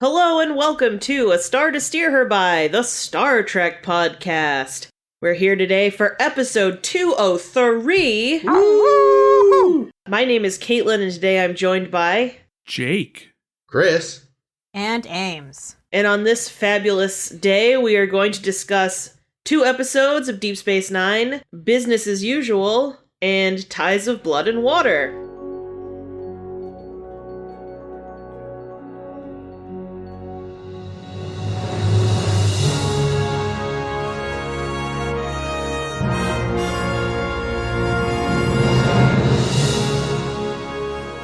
Hello and welcome to A Star to Steer Her By, the Star Trek podcast. We're here today for episode 203. Woo! My name is Caitlin and today I'm joined by... Jake. Chris. And Ames. And on this fabulous day, we are going to discuss 2 episodes of Deep Space Nine, Business as Usual, and Ties of Blood and Water.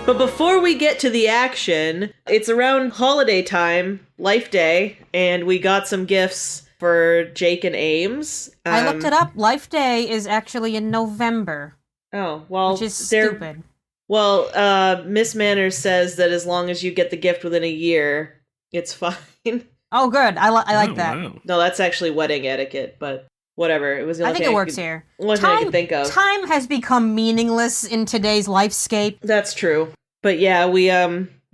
But before we get to the action, it's around holiday time, Life Day, and we got some gifts for Jake and Ames. I looked it up. Life Day is actually in November. Oh, well, which is stupid. Well, Miss Manners says that as long as you get the gift within a year, it's fine. Oh, good. I like that. Wow. No, that's actually wedding etiquette, but whatever. It was the I only think thing it works here. Only thing I could think of. Time has become meaningless in today's lifescape. That's true. But yeah, we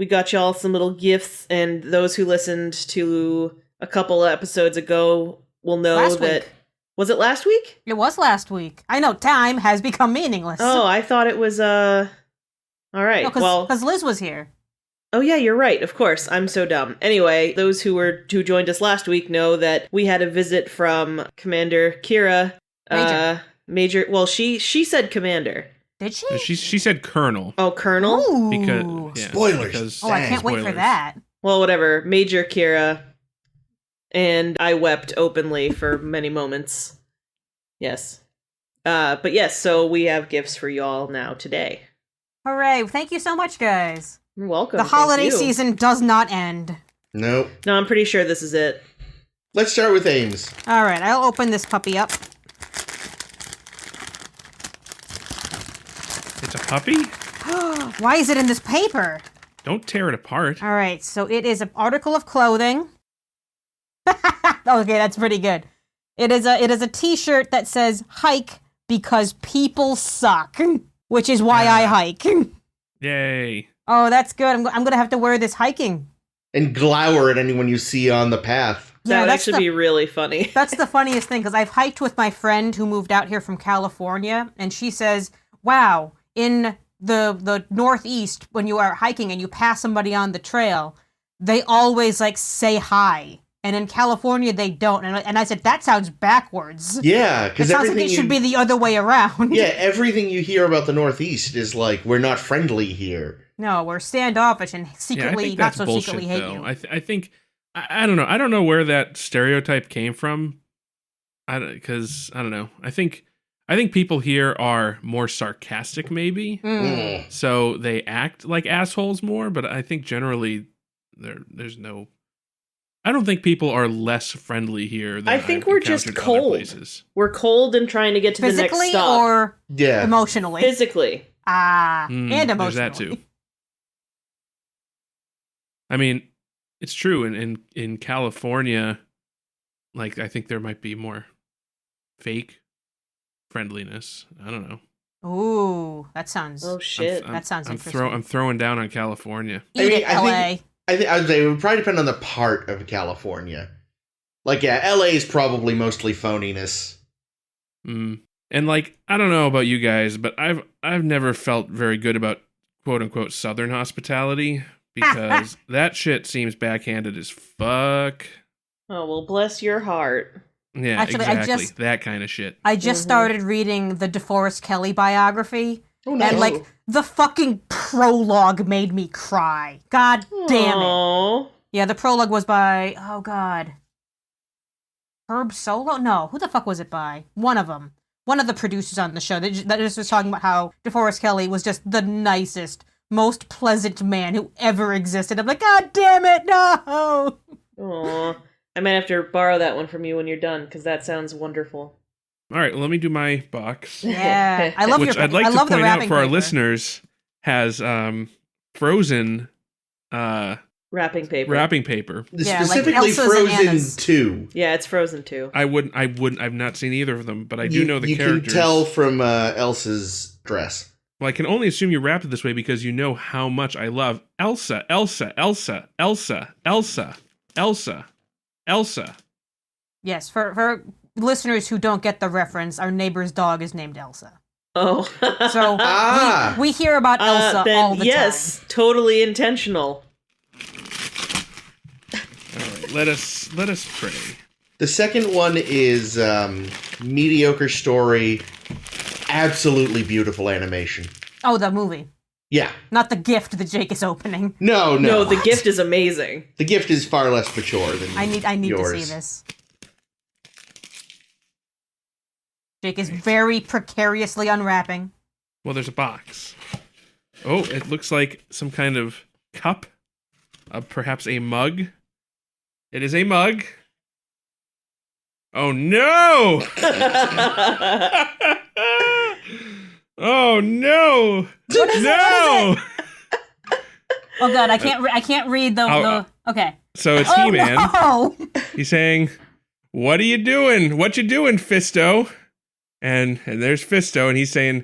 got y'all some little gifts, and those who listened to a couple episodes ago will know Last that... week. Was it last week? It was last week. I know, time has become meaningless. Oh, I thought it was, all right, because Liz was here. Oh yeah, you're right, of course, I'm so dumb. Anyway, those who joined us last week know that we had a visit from Commander Kira. Major, well, she said Commander. Did she? She said Colonel. Oh, Colonel? Ooh. Because Spoilers. I can't wait for that. Well, whatever, Major Kira. And I wept openly for many moments. Yes. But yes, so we have gifts for y'all now today. Hooray. Thank you so much, guys. You're welcome. The holiday Thank you. season does not end. Nope. No, I'm pretty sure this is it. Let's start with Ames. All right, I'll open this puppy up. it's a puppy? Why is it in this paper? Don't tear it apart. All right, so it is an article of clothing. Okay, that's pretty good. It is a T-shirt that says "Hike because people suck," which is why I hike. Yay. Oh, that's good. I'm gonna have to wear this hiking. And glower at anyone you see on the path. That would that's actually be really funny. That's the funniest thing, because I've hiked with my friend who moved out here from California, and she says, wow, in the Northeast, when you are hiking and you pass somebody on the trail, they always, say hi. And in California, they don't. And I said, that sounds backwards. Yeah, It because sounds like it should be the other way around. Yeah, everything you hear about the Northeast is like, we're not friendly here. No, we're standoffish and secretly, I think not that's so bullshit, secretly hate though. you. I think... I don't know. I don't know where that stereotype came from. Because, I don't know. I think people here are more sarcastic, maybe. Mm. So they act like assholes more, but I think generally there's no... I don't think people are less friendly here than I think I've we're just encountered other cold. places. We're cold and trying to get to the next Physically stop. or Yeah. emotionally? Physically. And There's emotionally. that too. I mean, it's true. In California, I think there might be more fake friendliness. I don't know. Ooh, that sounds... Oh shit. That sounds I'm interesting. I'm throwing down on California. Eat it, LA. I would say it would probably depend on the part of California. LA is probably mostly phoniness. And I don't know about you guys, but I've never felt very good about quote unquote Southern hospitality because that shit seems backhanded as fuck. Oh, well, bless your heart. Yeah, Actually, exactly. That kind of shit. I just started reading the DeForest Kelley biography, Oh, nice. and the fucking prologue made me cry. God damn it. Aww. Yeah, the prologue was by, oh god, Herb Solo? No, who the fuck was it by? One of them. One of the producers on the show that just was talking about how DeForest Kelley was just the nicest, most pleasant man who ever existed. I'm like, God damn it, no! Aww. I might have to borrow that one from you when you're done, because that sounds wonderful. All right, let me do my box. Yeah, I love Which your I'd like I to love the point out wrapping for our paper. listeners has frozen Wrapping paper. wrapping paper. Yeah, like Specifically Elsa's and Frozen Anna's. 2. Yeah, it's Frozen too. I've not seen either of them, but I do know the you characters. You can tell from Elsa's dress. Well, I can only assume you wrapped it this way because you know how much I love Elsa, Elsa, Elsa, Elsa, Elsa, Elsa, Elsa. Yes, for listeners who don't get the reference, our neighbor's dog is named Elsa. Oh. So we hear about Elsa then, all the yes, time. totally intentional. All right, let us pray. The second one is mediocre story, absolutely beautiful animation. Oh, the movie. Yeah. Not the gift that Jake is opening. No, the gift is amazing. The gift is far less mature than I need yours. to see this. Jake is very precariously unwrapping. Well, there's a box. Oh, it looks like some kind of cup. Perhaps a mug. It is a mug. Oh no! Oh no! No! Oh god, I can't read the okay. So it's He-Man. No! He's saying, "What are you doing? What you doing, Fisto?" And there's Fisto, and he's saying,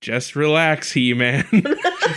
"Just relax, He-Man."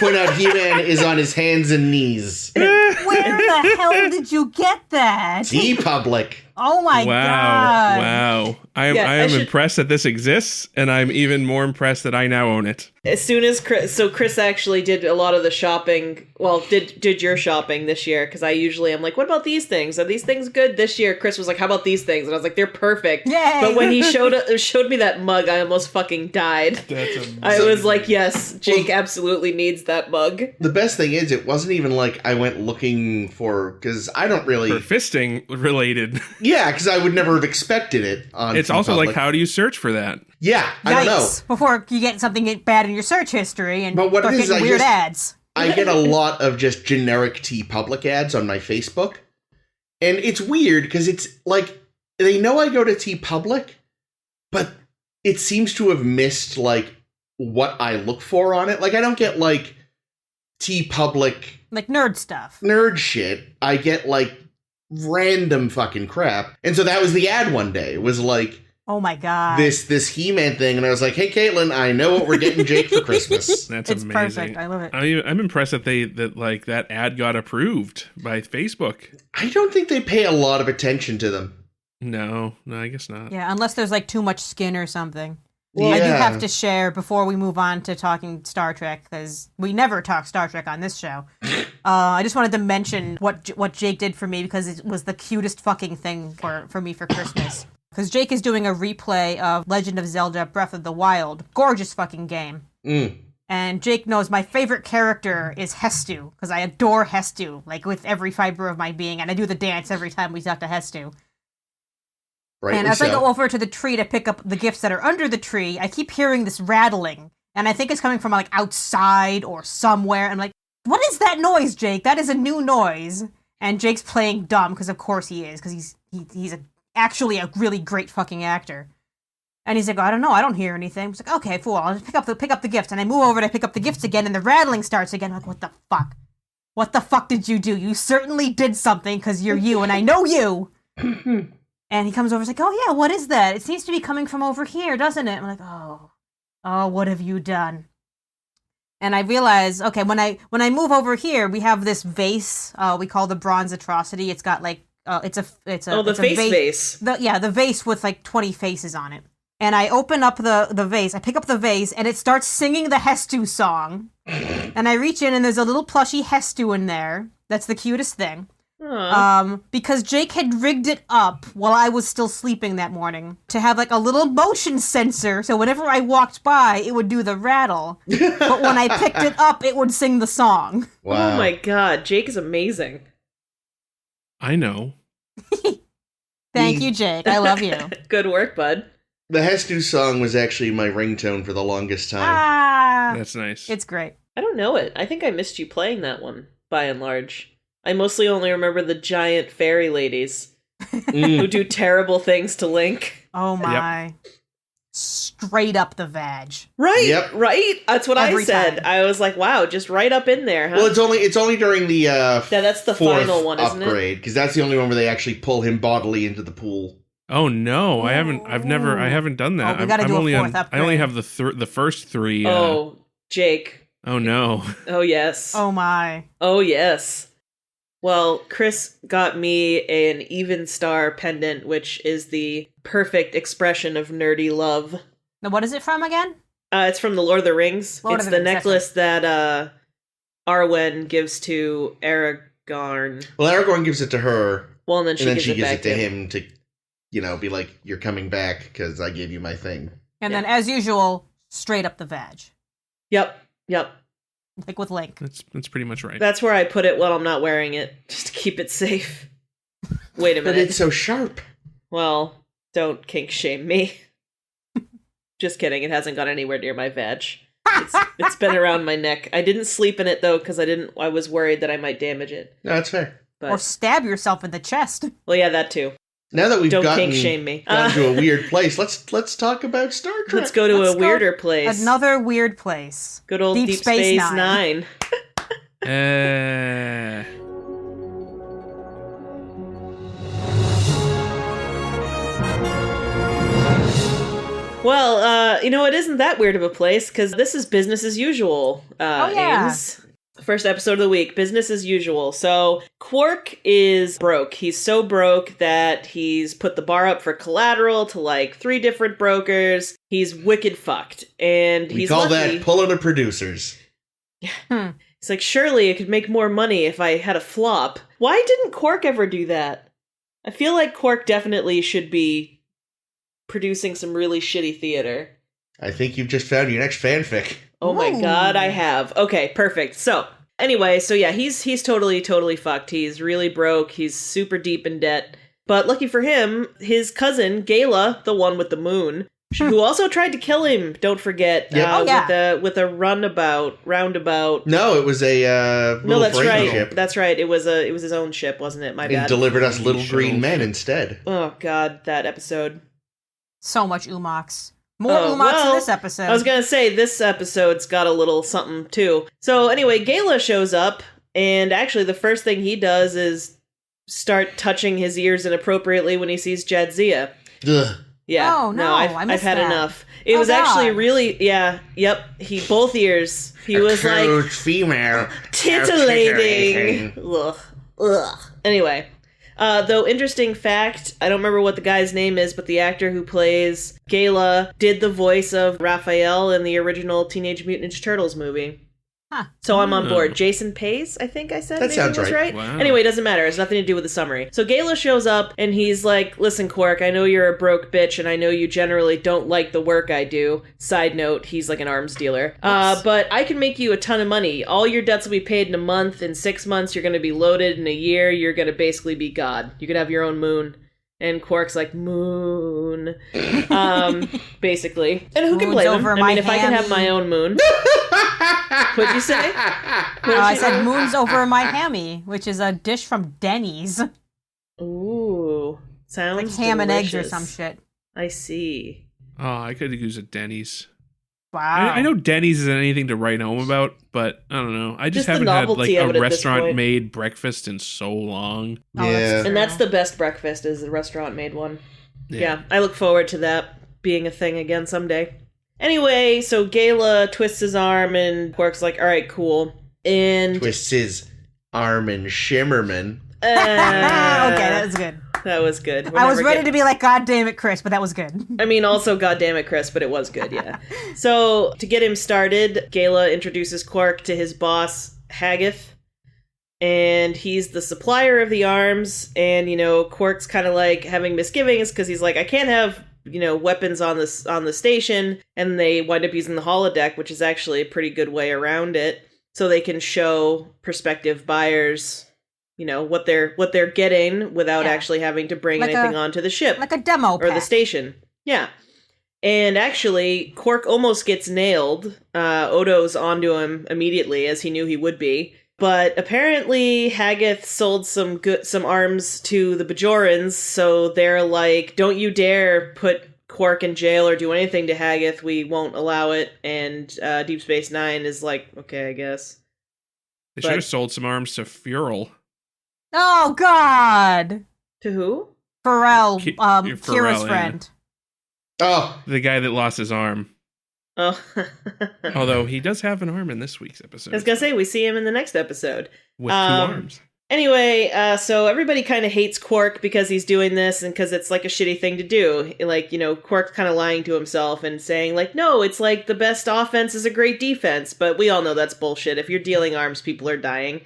Point out He-Man is on his hands and knees. Where the hell did you get that? T-Public. Oh my god! Wow! I am impressed that this exists, and I'm even more impressed that I now own it. As soon as Chris actually did a lot of the shopping. Well, did your shopping this year? Because I'm like, what about these things? Are these things good? This year, Chris was like, how about these things? And I was like, they're perfect. Yay! But when he showed me that mug, I almost fucking died. That's amazing. I was like, yes, Jake absolutely needs that mug. The best thing is, it wasn't even like I went looking for, because I don't really... For fisting related. Yeah, because I would never have expected it on It's also T-Public. like, how do you search for that? Yeah, I don't know. Yikes. Before you get something bad in your search history and But what start it is, getting weird ads. I get a lot of just generic T-Public ads on my Facebook. And it's weird, because it's like, they know I go to T-Public, but it seems to have missed, like, what I look for on it. Like, I don't get, like, T-Public... Like nerd stuff. Nerd shit. I get, like, random fucking crap. And so that was the ad one day. It was like... Oh my god. This He-Man thing, and I was like, hey, Caitlin, I know what we're getting Jake for Christmas. That's it's amazing. perfect. I love it. I'm impressed that that ad got approved by Facebook. I don't think they pay a lot of attention to them. No, I guess not. Yeah, unless there's like too much skin or something. Well, I do yeah. have to share before we move on to talking Star Trek, because we never talk Star Trek on this show. I just wanted to mention what Jake did for me, because it was the cutest fucking thing for me for Christmas. Because Jake is doing a replay of Legend of Zelda Breath of the Wild. Gorgeous fucking game. And Jake knows my favorite character is Hestu, because I adore Hestu, like with every fiber of my being, and I do the dance every time we talk to Hestu. Rightly And as so. I go over to the tree to pick up the gifts that are under the tree, I keep hearing this rattling. And I think it's coming from like outside or somewhere. I'm like, what is that noise, Jake? That is a new noise. And Jake's playing dumb, because of course he is, because he's actually a really great fucking actor. And he's like, I don't know, I don't hear anything. I was like, okay, cool, I'll just pick up the gifts. And I move over to pick up the gifts again, and the rattling starts again. I'm like, what the fuck? What the fuck did you do? You certainly did something, because you're you, and I know you. And he comes over and is like, oh yeah, what is that? It seems to be coming from over here, doesn't it? I'm like, oh, what have you done? And I realize, okay, when I move over here, we have this vase. We call the Bronze Atrocity. It's got like, the face vase. The vase with like 20 faces on it. And I open up the vase. I pick up the vase, and it starts singing the Hestu song. And I reach in, and there's a little plushy Hestu in there. That's the cutest thing. Because Jake had rigged it up while I was still sleeping that morning to have like a little motion sensor, so whenever I walked by, it would do the rattle. But when I picked it up, it would sing the song. Wow. Oh my god, Jake is amazing. I know. Thank you, Jake. I love you. Good work, bud. The Hestu song was actually my ringtone for the longest time. Ah, That's nice. it's great. I don't know it. I think I missed you playing that one, by and large. I mostly only remember the giant fairy ladies who do terrible things to Link. Oh my. Straight up the vag. Right, Yep. right? That's what Every I said. time. I was like, wow, just right up in there, huh? Well, it's only during the that's the fourth final one, isn't it? upgrade, because that's the only one where they actually pull him bodily into the pool. Oh no, I haven't done that. Oh, we gotta I'm do a only fourth I only upgrade. have the first three. Oh, Jake. Oh no. Oh, yes. Oh my. Oh, yes. Well, Chris got me an even star pendant, which is the perfect expression of nerdy love. Now, what is it from again? It's from the Lord of the Rings. Lord it's of the the Rings, necklace that Arwen gives to Aragorn. Well, Aragorn gives it to her, Well, and then and then gives she it gives back it to him to, be like, "You're coming back because I gave you my thing." And then, as usual, straight up the vag. Yep. Like with Link. That's pretty much right. That's where I put it when I'm not wearing it, just to keep it safe. Wait a But minute. it's so sharp. Well, don't kink shame me. Just kidding. It hasn't gone anywhere near my veg. It's been around my neck. I didn't sleep in it though because I was worried that I might damage it. No, that's fair. But, Or stab yourself in the chest. well, yeah, that too. Now that we've Don't gotten kink shame me. to a weird place, let's talk about Star Trek. Let's go to Let's a go weirder place. Another weird place. Good old Deep Space Nine. Well, it isn't that weird of a place because this is business as usual. Ames. First episode of the week, business as usual. So Quark is broke. He's so broke that he's put the bar up for collateral to like 3 different brokers. He's wicked fucked, and We he's call lucky. that pulling the producers. It's like, surely I could make more money if I had a flop. Why didn't Quark ever do that? I feel like Quark definitely should be producing some really shitty theater. I think you've just found your next fanfic. Oh my god, I have. Okay, perfect. So, anyway, he's totally fucked. He's really broke. He's super deep in debt. But lucky for him, his cousin, Gala, the one with the moon, who also tried to kill him, don't forget, with a roundabout. No, it was a No, that's freight right. ship. That's right. It was his own ship, wasn't it? My And bad. delivered us little green men instead. Oh god, that episode. So much umox. More umox in this episode. I was gonna say, this episode's got a little something, too. So, anyway, Gala shows up, and actually the first thing he does is start touching his ears inappropriately when he sees Jadzia. Ugh. Yeah. Oh, no, I missed I've had that. enough. It Oh, was actually God. really, both ears. He was like, Crude female. titillating. Ugh. Anyway. Though, interesting fact, I don't remember what the guy's name is, but the actor who plays Gala did the voice of Raphael in the original Teenage Mutant Ninja Turtles movie. Huh. So I'm on board. Jason Pays, I think I said. That maybe sounds was right. Wow. Anyway, it doesn't matter. It has nothing to do with the summary. So Gala shows up, and he's like, listen, Quark, I know you're a broke bitch, and I know you generally don't like the work I do. Side note, he's like an arms dealer. But I can make you a ton of money. All your debts will be paid in a month. In 6 months, you're going to be loaded. In a year, you're going to basically be God. You could have your own moon. And Quark's like, moon. Basically. And who can Moon's blame him? over I my mean, if I can have my own moon. What'd you say? I said moon's over my hammy, which is a dish from Denny's. Ooh. Sounds Like ham and eggs or delicious. some shit. I see. Oh, I could use a Denny's. Wow. I know Denny's isn't anything to write home about, but I don't know. I just Just the haven't had like novelty of it a at this point. restaurant-made breakfast in so long. Oh, Yeah. And that's the best breakfast, is the restaurant-made one. Yeah, I look forward to that being a thing again someday. Anyway, so Gala twists his arm, and Quark's like, all right, cool. And... Twists his arm and Shimmerman. Okay, that was good. That was good. I was ready to be like, God damn it, Chris, but that was good. I mean, also, goddammit, Chris, but it was good, yeah. So, to get him started, Gala introduces Quark to his boss, Haggith, and he's the supplier of the arms, and, Quark's kind of like having misgivings, because he's like, I can't have, weapons on the station, and they wind up using the holodeck, which is actually a pretty good way around it, so they can show prospective buyers what they're getting without actually having to bring Like anything onto the ship. Like a demo Or the pack. station. Yeah. And actually, Quark almost gets nailed. Odo's onto him immediately, as he knew he would be. But apparently, Haggith sold some arms to the Bajorans, so they're like, don't you dare put Quark in jail or do anything to Haggith. We won't allow it. And Deep Space Nine is like, okay, I guess. They should have sold some arms to Furl. Oh, God! To who? Pharrell, Pharrell, Kira's yeah. friend. Oh, The guy that lost his arm. Oh. Although he does have an arm in this week's episode. I was going to say, we see him in the next episode. With 2 arms. Anyway, so everybody kind of hates Quark because he's doing this and because it's like a shitty thing to do. Like, Quark's kind of lying to himself and saying like, no, it's like the best offense is a great defense. But we all know that's bullshit. If you're dealing arms, people are dying.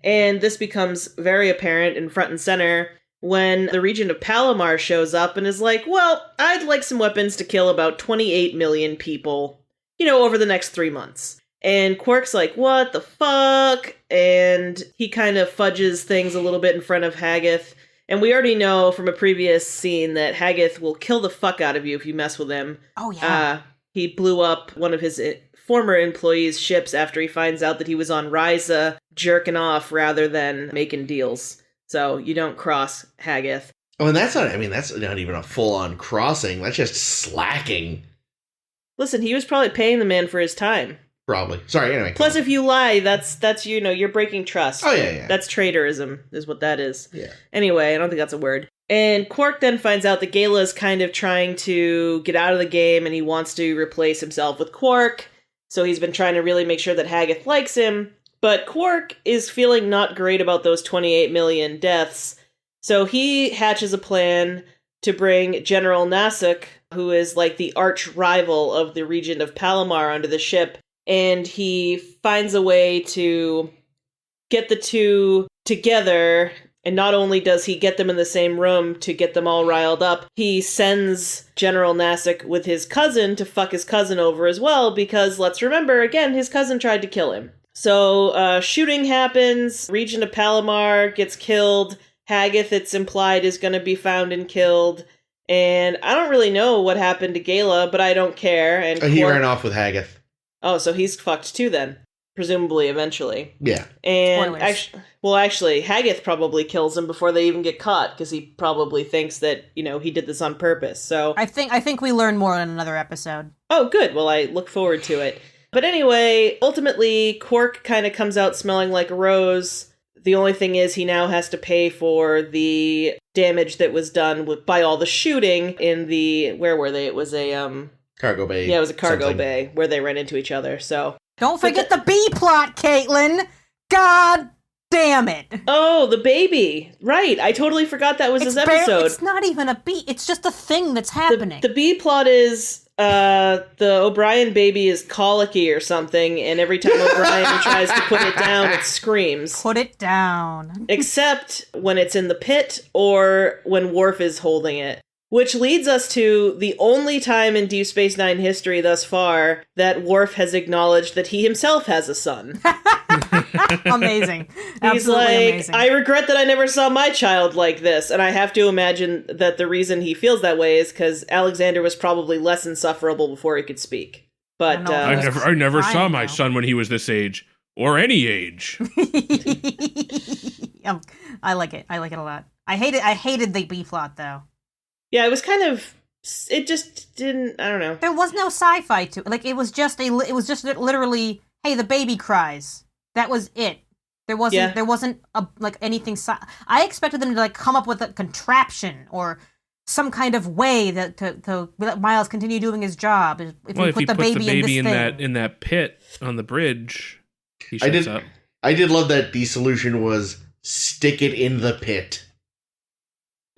And this becomes very apparent and front and center when the Regent of Palomar shows up and is like, well, I'd like some weapons to kill about 28 million people, over the next 3 months. And Quark's like, what the fuck? And he kind of fudges things a little bit in front of Haggith. And we already know from a previous scene that Haggith will kill the fuck out of you if you mess with him. Oh, yeah. He blew up one of his former employees' ships after he finds out that he was on Ryza jerking off rather than making deals. So you don't cross Haggith. Oh, and that's not even a full-on crossing. That's just slacking. Listen, he was probably paying the man for his time. Probably. Sorry, anyway. Plus, if you lie, that's you're breaking trust. Oh, yeah. That's traitorism, is what that is. Yeah. Anyway, I don't think that's a word. And Quark then finds out that Gala is kind of trying to get out of the game, and he wants to replace himself with Quark. So he's been trying to really make sure that Haggith likes him. But Quark is feeling not great about those 28 million deaths. So he hatches a plan to bring General Nasuk, who is like the arch rival of the Regent of Palomar, onto the ship. And he finds a way to get the two together. And not only does he get them in the same room to get them all riled up, he sends General Nasuk with his cousin to fuck his cousin over as well, because let's remember, again, his cousin tried to kill him. So shooting happens, Regent of Palomar gets killed, Haggith, it's implied, is going to be found and killed. And I don't really know what happened to Gala, but I don't care. And he ran off with Haggith. Oh, so he's fucked too then. Presumably, eventually. Yeah. And actually, Haggith probably kills him before they even get caught, because he probably thinks that, he did this on purpose. So I think we learn more in another episode. Oh, good. Well, I look forward to it. But anyway, ultimately, Quark kind of comes out smelling like a rose. The only thing is he now has to pay for the damage that was done by all the shooting in the... Where were they? It was a... Cargo bay. Yeah, it was a cargo bay where they ran into each other, so... Don't forget the B-plot, Caitlin! God damn it! Oh, the baby! Right, I totally forgot that was this episode. It's not even a B, it's just a thing that's happening. The B-plot is, the O'Brien baby is colicky or something, and every time O'Brien tries to put it down, it screams. Put it down. Except when it's in the pit, or when Worf is holding it. Which leads us to the only time in Deep Space Nine history thus far that Worf has acknowledged that he himself has a son. Amazing. He's Absolutely like, amazing. I regret that I never saw my child like this. And I have to imagine that the reason he feels that way is because Alexander was probably less insufferable before he could speak. But I never saw my son when he was this age. Or any age. I like it. I like it a lot. I hated the B-plot, though. Yeah, it was kind of... It just didn't... I don't know. There was no sci-fi to it. Like, it was just literally, hey, the baby cries. That was it. There wasn't anything... I expected them to, come up with a contraption or some kind of way to let Miles continue doing his job. If we put the baby in that pit on the bridge, he shuts up. I did love that the solution was stick it in the pit.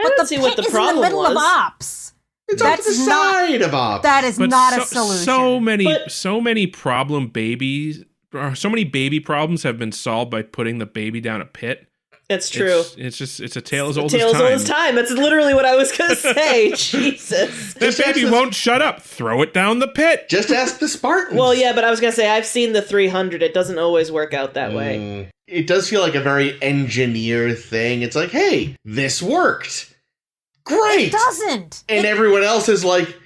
But the pit is in the middle of ops. It's on the side of ops. That is not a solution. So many problem babies, so many baby problems have been solved by putting the baby down a pit. That's true. It's a tale as old as time. Tale as old as time. That's literally what I was going to say. Jesus. That baby won't shut up. Throw it down the pit. Just ask the Spartans. Well, yeah, but I was going to say, I've seen the 300. It doesn't always work out that way. It does feel like a very engineer thing. It's like, hey, this worked. Great! It doesn't! And everyone else is like,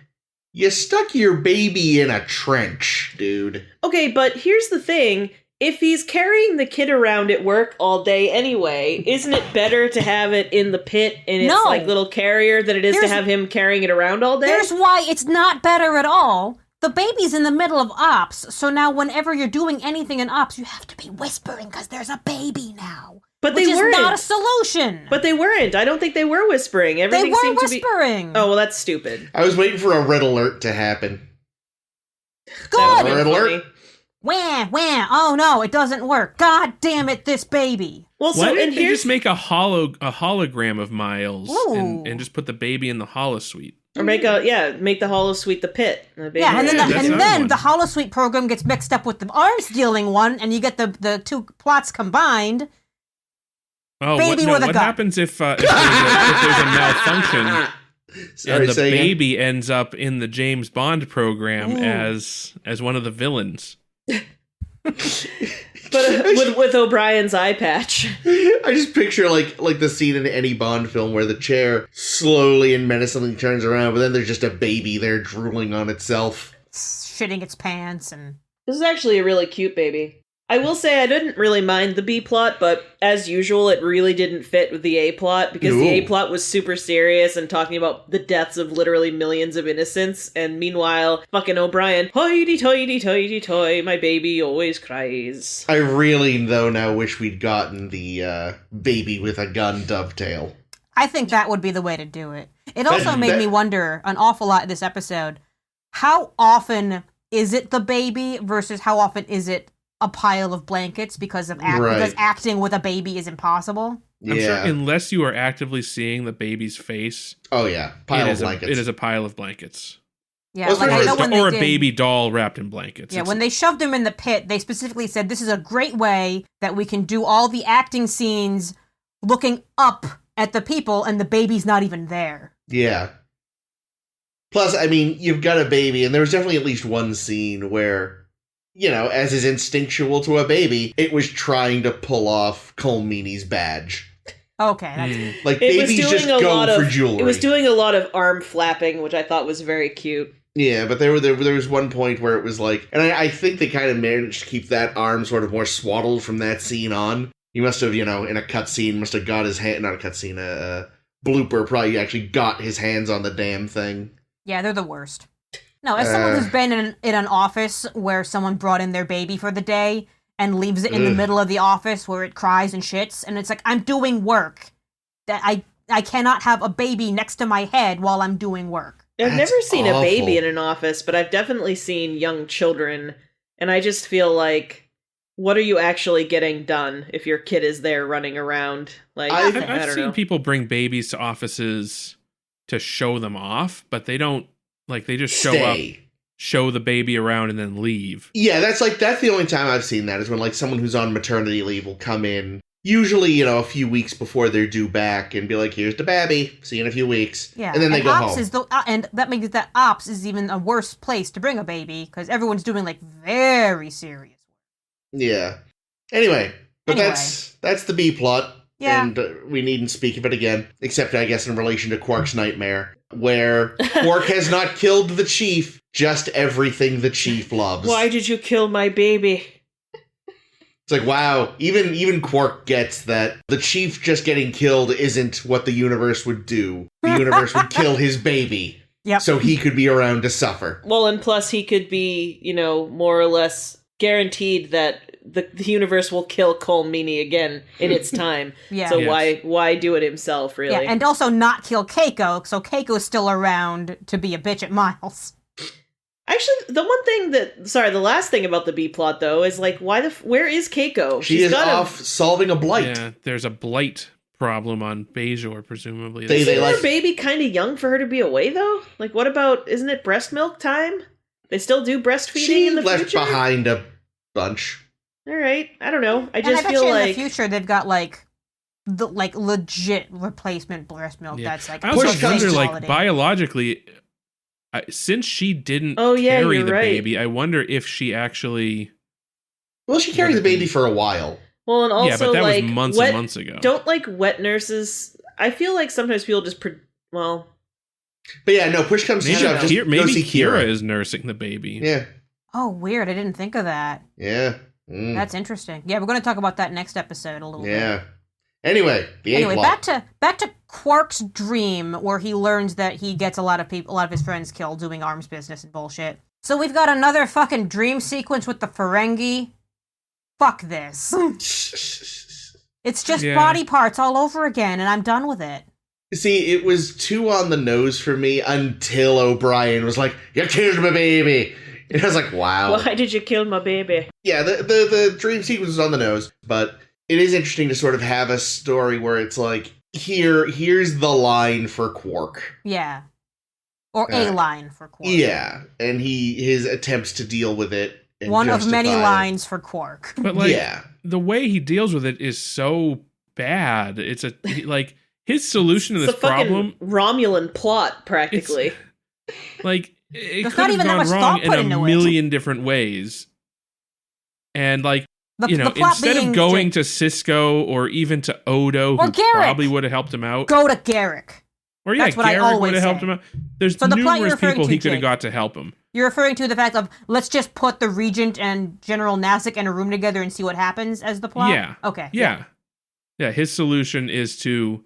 you stuck your baby in a trench, dude. Okay, but here's the thing. If he's carrying the kid around at work all day anyway, isn't it better to have it in the pit in its little carrier than it is to have him carrying it around all day? Here's why it's not better at all. The baby's in the middle of ops, so now whenever you're doing anything in ops, you have to be whispering because there's a baby now. But which they weren't. Is not a solution. But they weren't. I don't think they were whispering. Everything they were seemed whispering. To be... Oh, well, that's stupid. I was waiting for a red alert to happen. Good! Alert, alert. Wah, wah. Oh no, it doesn't work. God damn it, this baby. Well, so Why and didn't they here's just make a hologram of Miles and just put the baby in the holosuite? or make the holosuite the pit. The baby Yeah, and Yeah, that's another then one. the holosuite program gets mixed up with the arms dealing one, and you get the two plots combined. Oh, Baby with a what gun. happens if there's a malfunction Sorry, and the say again. baby ends up in the James Bond program as one of the villains? But with O'Brien's eye patch. I just picture like the scene in any Bond film where the chair slowly and menacingly turns around, but then there's just a baby there drooling on itself. Shitting its pants and... This is actually a really cute baby. I will say I didn't really mind the B plot, but as usual, it really didn't fit with the A plot because the A plot was super serious and talking about the deaths of literally millions of innocents. And meanwhile, fucking O'Brien, hoity-toity-toity-toy, my baby always cries. I really, though, now wish we'd gotten the baby with a gun dovetail. I think that would be the way to do it. It also made me wonder an awful lot this episode. How often is it the baby versus how often is it a pile of blankets because acting with a baby is impossible? I'm sure unless you are actively seeing the baby's face. Oh yeah, pile of blankets. It is a pile of blankets. Yeah, like I know when or they a baby doll wrapped in blankets. Yeah, when they shoved him in the pit, they specifically said this is a great way that we can do all the acting scenes looking up at the people and the baby's not even there. Yeah. Plus, I mean, you've got a baby, and there was definitely at least one scene where, you know, as is instinctual to a baby, it was trying to pull off Colmeany's badge. Okay, that's like babies just go for jewelry. It was doing a lot of arm flapping, which I thought was very cute. Yeah, but there was one point where it was like, and I think they kind of managed to keep that arm sort of more swaddled from that scene on. He must have, in a cutscene, must have got his hand, not a cutscene, a blooper, probably actually got his hands on the damn thing. Yeah, they're the worst. No, as someone who's been in an office where someone brought in their baby for the day and leaves it in the middle of the office where it cries and shits, and it's like, I'm doing work. That I cannot have a baby next to my head while I'm doing work. I've never seen awful. a baby in an office, but I've definitely seen young children, and I just feel like, what are you actually getting done if your kid is there running around? Like, I've seen people bring babies to offices to show them off, but they don't, like, they just show up, show the baby around, and then leave. Yeah, that's the only time I've seen that, is when, like, someone who's on maternity leave will come in, usually, a few weeks before they're due back, and be like, here's the baby, see you in a few weeks. Yeah, and then they go home. And that means that ops is even a worse place to bring a baby, because everyone's doing, like, very serious work. Yeah. Anyway, that's the B plot. Yeah. And we needn't speak of it again, except, I guess, in relation to Quark's nightmare, where Quark has not killed the Chief, just everything the Chief loves. Why did you kill my baby? It's like, wow, even Quark gets that the Chief just getting killed isn't what the universe would do. The universe would kill his baby, so he could be around to suffer. Well, and plus he could be, more or less guaranteed that the universe will kill Colmeany again in its time. Yeah. So why do it himself, really? Yeah, and also not kill Keiko, so Keiko's still around to be a bitch at Miles. Actually, the last thing about the B plot, though, is like, where is Keiko? She's is off solving a blight. Yeah, there's a blight problem on Bajor, presumably. Isn't her baby kind of young for her to be away, though? Like, what about, isn't it breast milk time? They still do breastfeeding in the future? She left behind a bunch. All right, I don't know. I bet feel like in the future they've got legit replacement breast milk. Yeah. That's like I also wonder, like, biologically, since she didn't carry the baby, I wonder if she actually. Well, she carried the baby for a while. Well, and also, yeah, but that was months and months ago. Don't wet nurses. I feel like sometimes people just well. But yeah, no, push comes to shove. Maybe Kira is nursing the baby. Yeah. Oh, weird. I didn't think of that. Yeah. That's interesting. Yeah, we're going to talk about that next episode a little bit. Yeah. Anyway, back to Quark's dream, where he learns that he gets a lot of his friends killed doing arms business and bullshit. So we've got another fucking dream sequence with the Ferengi. Fuck this. It's just body parts all over again, and I'm done with it. See, it was too on the nose for me until O'Brien was like, "You killed my baby. And I was like, wow. Why did you kill my baby? Yeah, the dream sequence is on the nose, but it is interesting to sort of have a story where it's like, here's the line for Quark. Yeah. Or a line for Quark. Yeah, and his attempts to deal with it. And one of many lines for Quark. But the way he deals with it is so bad. It's his solution to this problem. Romulan plot, practically. It could have gone wrong in a million different ways. And instead of going to Cisco or even to Odo, who probably would have helped him out, go to Garrick. Or Garrick would have helped him out. There's numerous people he could have got to help him. You're referring to the fact of, let's just put the Regent and General Nasik in a room together and see what happens as the plot? Yeah. Okay. Yeah. Yeah, his solution is to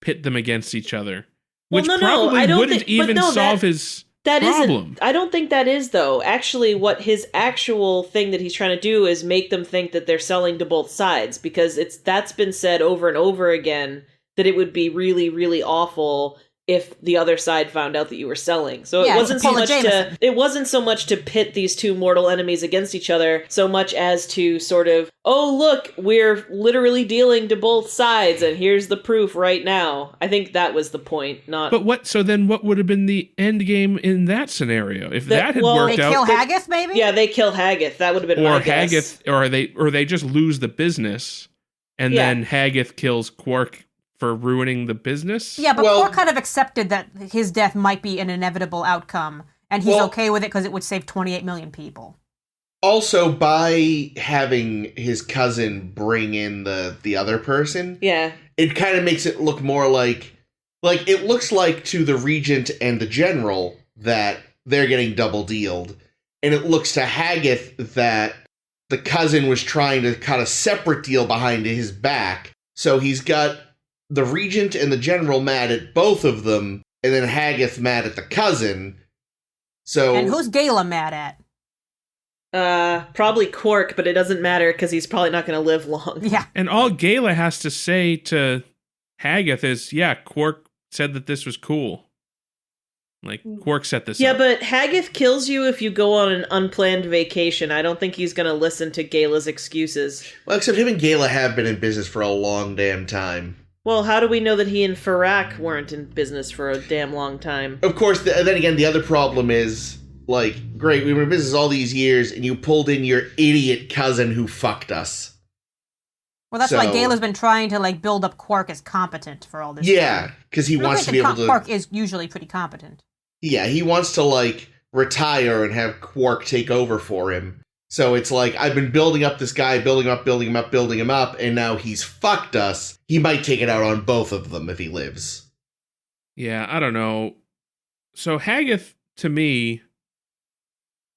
pit them against each other. Which probably wouldn't even solve his problem. I don't think that is, though. Actually, what his actual thing that he's trying to do is make them think that they're selling to both sides, because that's been said over and over again that it would be really, really awful if the other side found out that you were selling. So it wasn't so much to pit these two mortal enemies against each other, so much as to sort of, oh look, we're literally dealing to both sides, and here's the proof right now. I think that was the point, not. But so then what would have been the end game in that scenario? If that had worked out, they kill Haggith, maybe. Yeah, they kill Haggith. That would have been my guess. Or they just lose the business, and then Haggith kills Quark for ruining the business? Yeah, but Quark kind of accepted that his death might be an inevitable outcome, and he's okay with it because it would save 28 million people. Also, by having his cousin bring in the other person, it kind of makes it look more like it looks like to the Regent and the General that they're getting double dealed, and it looks to Haggith that the cousin was trying to cut a separate deal behind his back, so he's got the Regent and the General mad at both of them, and then Haggith mad at the cousin. And who's Gala mad at? Probably Quark, but it doesn't matter because he's probably not going to live long. Yeah. And all Gala has to say to Haggith is, Quark said that this was cool. Quark set this up. Yeah, but Haggith kills you if you go on an unplanned vacation. I don't think he's going to listen to Gala's excuses. Well, except him and Gala have been in business for a long damn time. Well, how do we know that he and Farak weren't in business for a damn long time? Of course, then again, the other problem is, great, we were in business all these years, and you pulled in your idiot cousin who fucked us. Well, that's why Gala's been trying to, build up Quark as competent for all this time. Yeah, because he wants to be able to... Quark is usually pretty competent. Yeah, he wants to, retire and have Quark take over for him. So it's I've been building up this guy, building him up, and now he's fucked us. He might take it out on both of them if he lives. Yeah, I don't know. So Haggith, to me,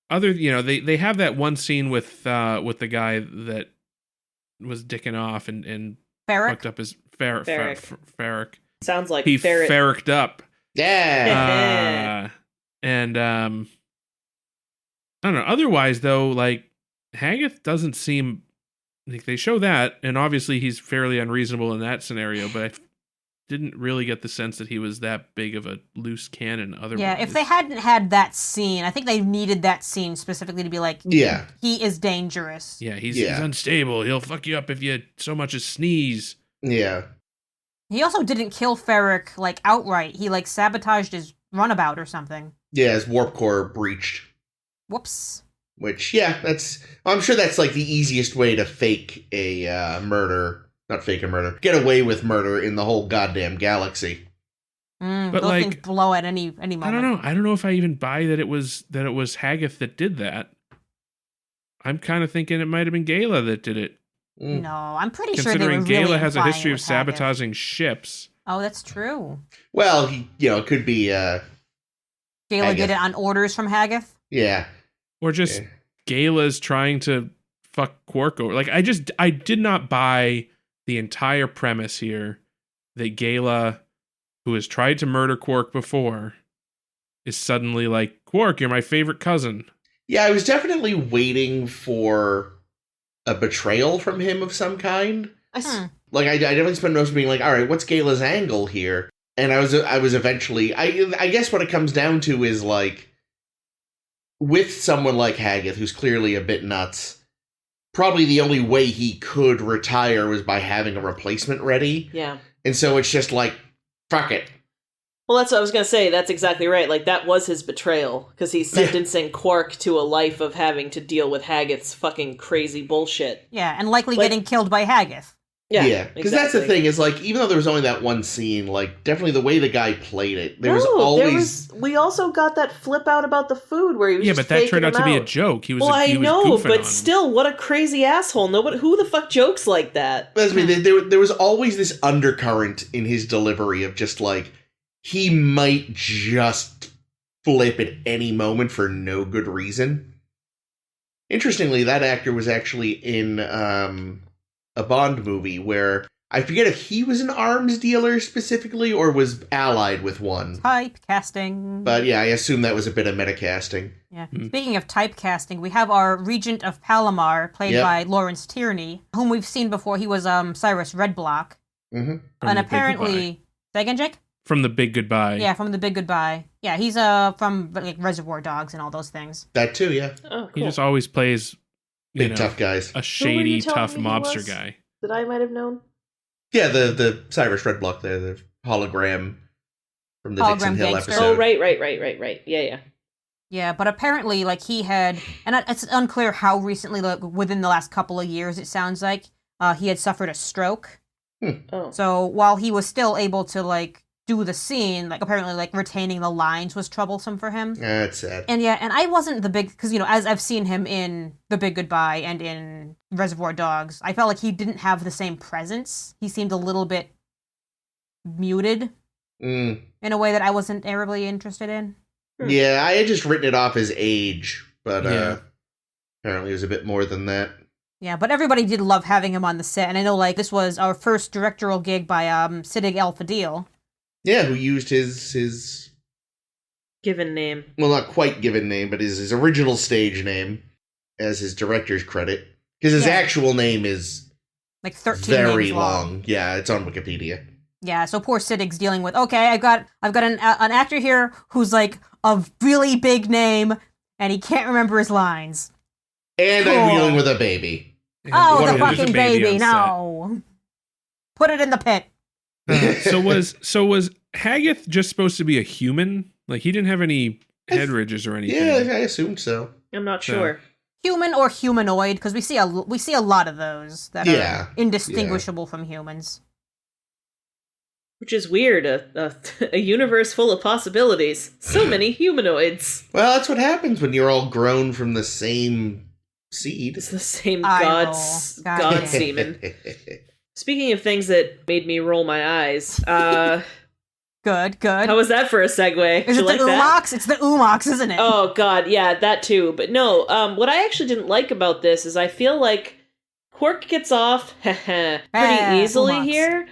they have that one scene with the guy that was dicking off and fucked up his Ferric. Sounds like he ferret. Ferricked up. Yeah. And I don't know. Otherwise, though, Haggith doesn't seem they show that, and obviously he's fairly unreasonable in that scenario. But I didn't really get the sense that he was that big of a loose cannon. Otherwise, yeah. If they hadn't had that scene, I think they needed that scene specifically to be he is dangerous. Yeah, he's unstable. He'll fuck you up if you so much as sneeze. Yeah. He also didn't kill Ferric outright. He sabotaged his runabout or something. Yeah, his warp core breached. Whoops. Which, I'm sure that's the easiest way to fake a murder. Not fake a murder. Get away with murder in the whole goddamn galaxy. But those things blow at any moment. I don't know. I don't know if I even buy that it was Haggith that did that. I'm kind of thinking it might have been Gala that did it. No, I'm pretty sure they were Considering really Gala has a history of Haggith. sabotaging ships. Oh, that's true. Well, it could be Gala Haggith. did it on orders from Haggith? Yeah. Or just Gala's trying to fuck Quark over. I did not buy the entire premise here that Gala, who has tried to murder Quark before, is suddenly Quark, you're my favorite cousin. Yeah, I was definitely waiting for a betrayal from him of some kind. I definitely spent most being all right, what's Gala's angle here? And I was eventually, I guess what it comes down to is with someone like Haggith, who's clearly a bit nuts, probably the only way he could retire was by having a replacement ready. Yeah. And so it's just like, fuck it. Well, that's what I was going to say. That's exactly right. Like, that was his betrayal, because he's sentencing Quark to a life of having to deal with Haggith's fucking crazy bullshit. Yeah, and likely Like- getting killed by Haggith. Yeah, because that's the thing, is like, even though there was only that one scene, like, definitely the way the guy played it, there was always... we also got that flip out about the food where he was just but that faking turned out him to be a joke. He was I know, goofing but on him. still, what a crazy asshole. Nobody, who the fuck jokes like that? That's me. There was always this undercurrent in his delivery of just like, he might just flip at any moment for no good reason. Interestingly, that actor was actually in a Bond movie where I forget if he was an arms dealer specifically or was allied with one. Typecasting. But yeah, I assume that was a bit of metacasting. Yeah. Speaking of typecasting, we have our Regent of Palomar, played by Lawrence Tierney, whom we've seen before. He was Cyrus Redblock. Mm-hmm. And apparently... Say again, Jake? From The Big Goodbye. Yeah, from The Big Goodbye. Yeah, he's from like Reservoir Dogs and all those things. That too, yeah. Oh, cool. He just always plays Big tough guys. a shady, telling tough me he mobster was? guy. That I might have known? Yeah, the Cyrus Redblock there, the hologram from the Hologram Dixon Hill gangster. episode. Oh, right. Yeah. Yeah, but apparently, like, he had... And it's unclear how recently, like, within the last couple of years, it sounds like, he had suffered a stroke. Oh. So while he was still able to, like, do the scene, like, apparently, like, retaining the lines was troublesome for him. That's sad. And yeah, and I wasn't the big... Because, you know, as I've seen him in The Big Goodbye and in Reservoir Dogs, I felt like he didn't have the same presence. He seemed a little bit muted in a way that I wasn't terribly interested in. Yeah, I had just written it off as age, but Yeah. apparently it was a bit more than that. Yeah, but everybody did love having him on the set, and I know, like, this was our first directorial gig by Siddig El-Fadil. Yeah, who used his Given name. well, not quite given name, but his original stage name as his director's credit. Because his Yeah. actual name is Like 13 very names long. Yeah, it's on Wikipedia. Yeah, so poor Siddig's dealing with, okay, I've got an actor here who's, like, a really big name, and he can't remember his lines. And Cool. I'm dealing with a baby. Oh, What the if there's a fucking baby baby, on set? no. Put it in the pit. So was Haggith just supposed to be a human? Like, he didn't have any head ridges or anything. Yeah, I assumed so. I'm not sure. Human or humanoid, because we see a lot of those that Yeah, are indistinguishable from humans. Which is weird. A universe full of possibilities. So many humanoids. Well, that's what happens when you're all grown from the same seed. It's the same I god know. God god damn. semen. Speaking of things that made me roll my eyes, Good. how was that for a segue? Is Did it you the like that? Umox? It's the Umox, isn't it? Oh god, yeah, that too. But no, what I actually didn't like about this is I feel like Quark gets off pretty easily Umox. here.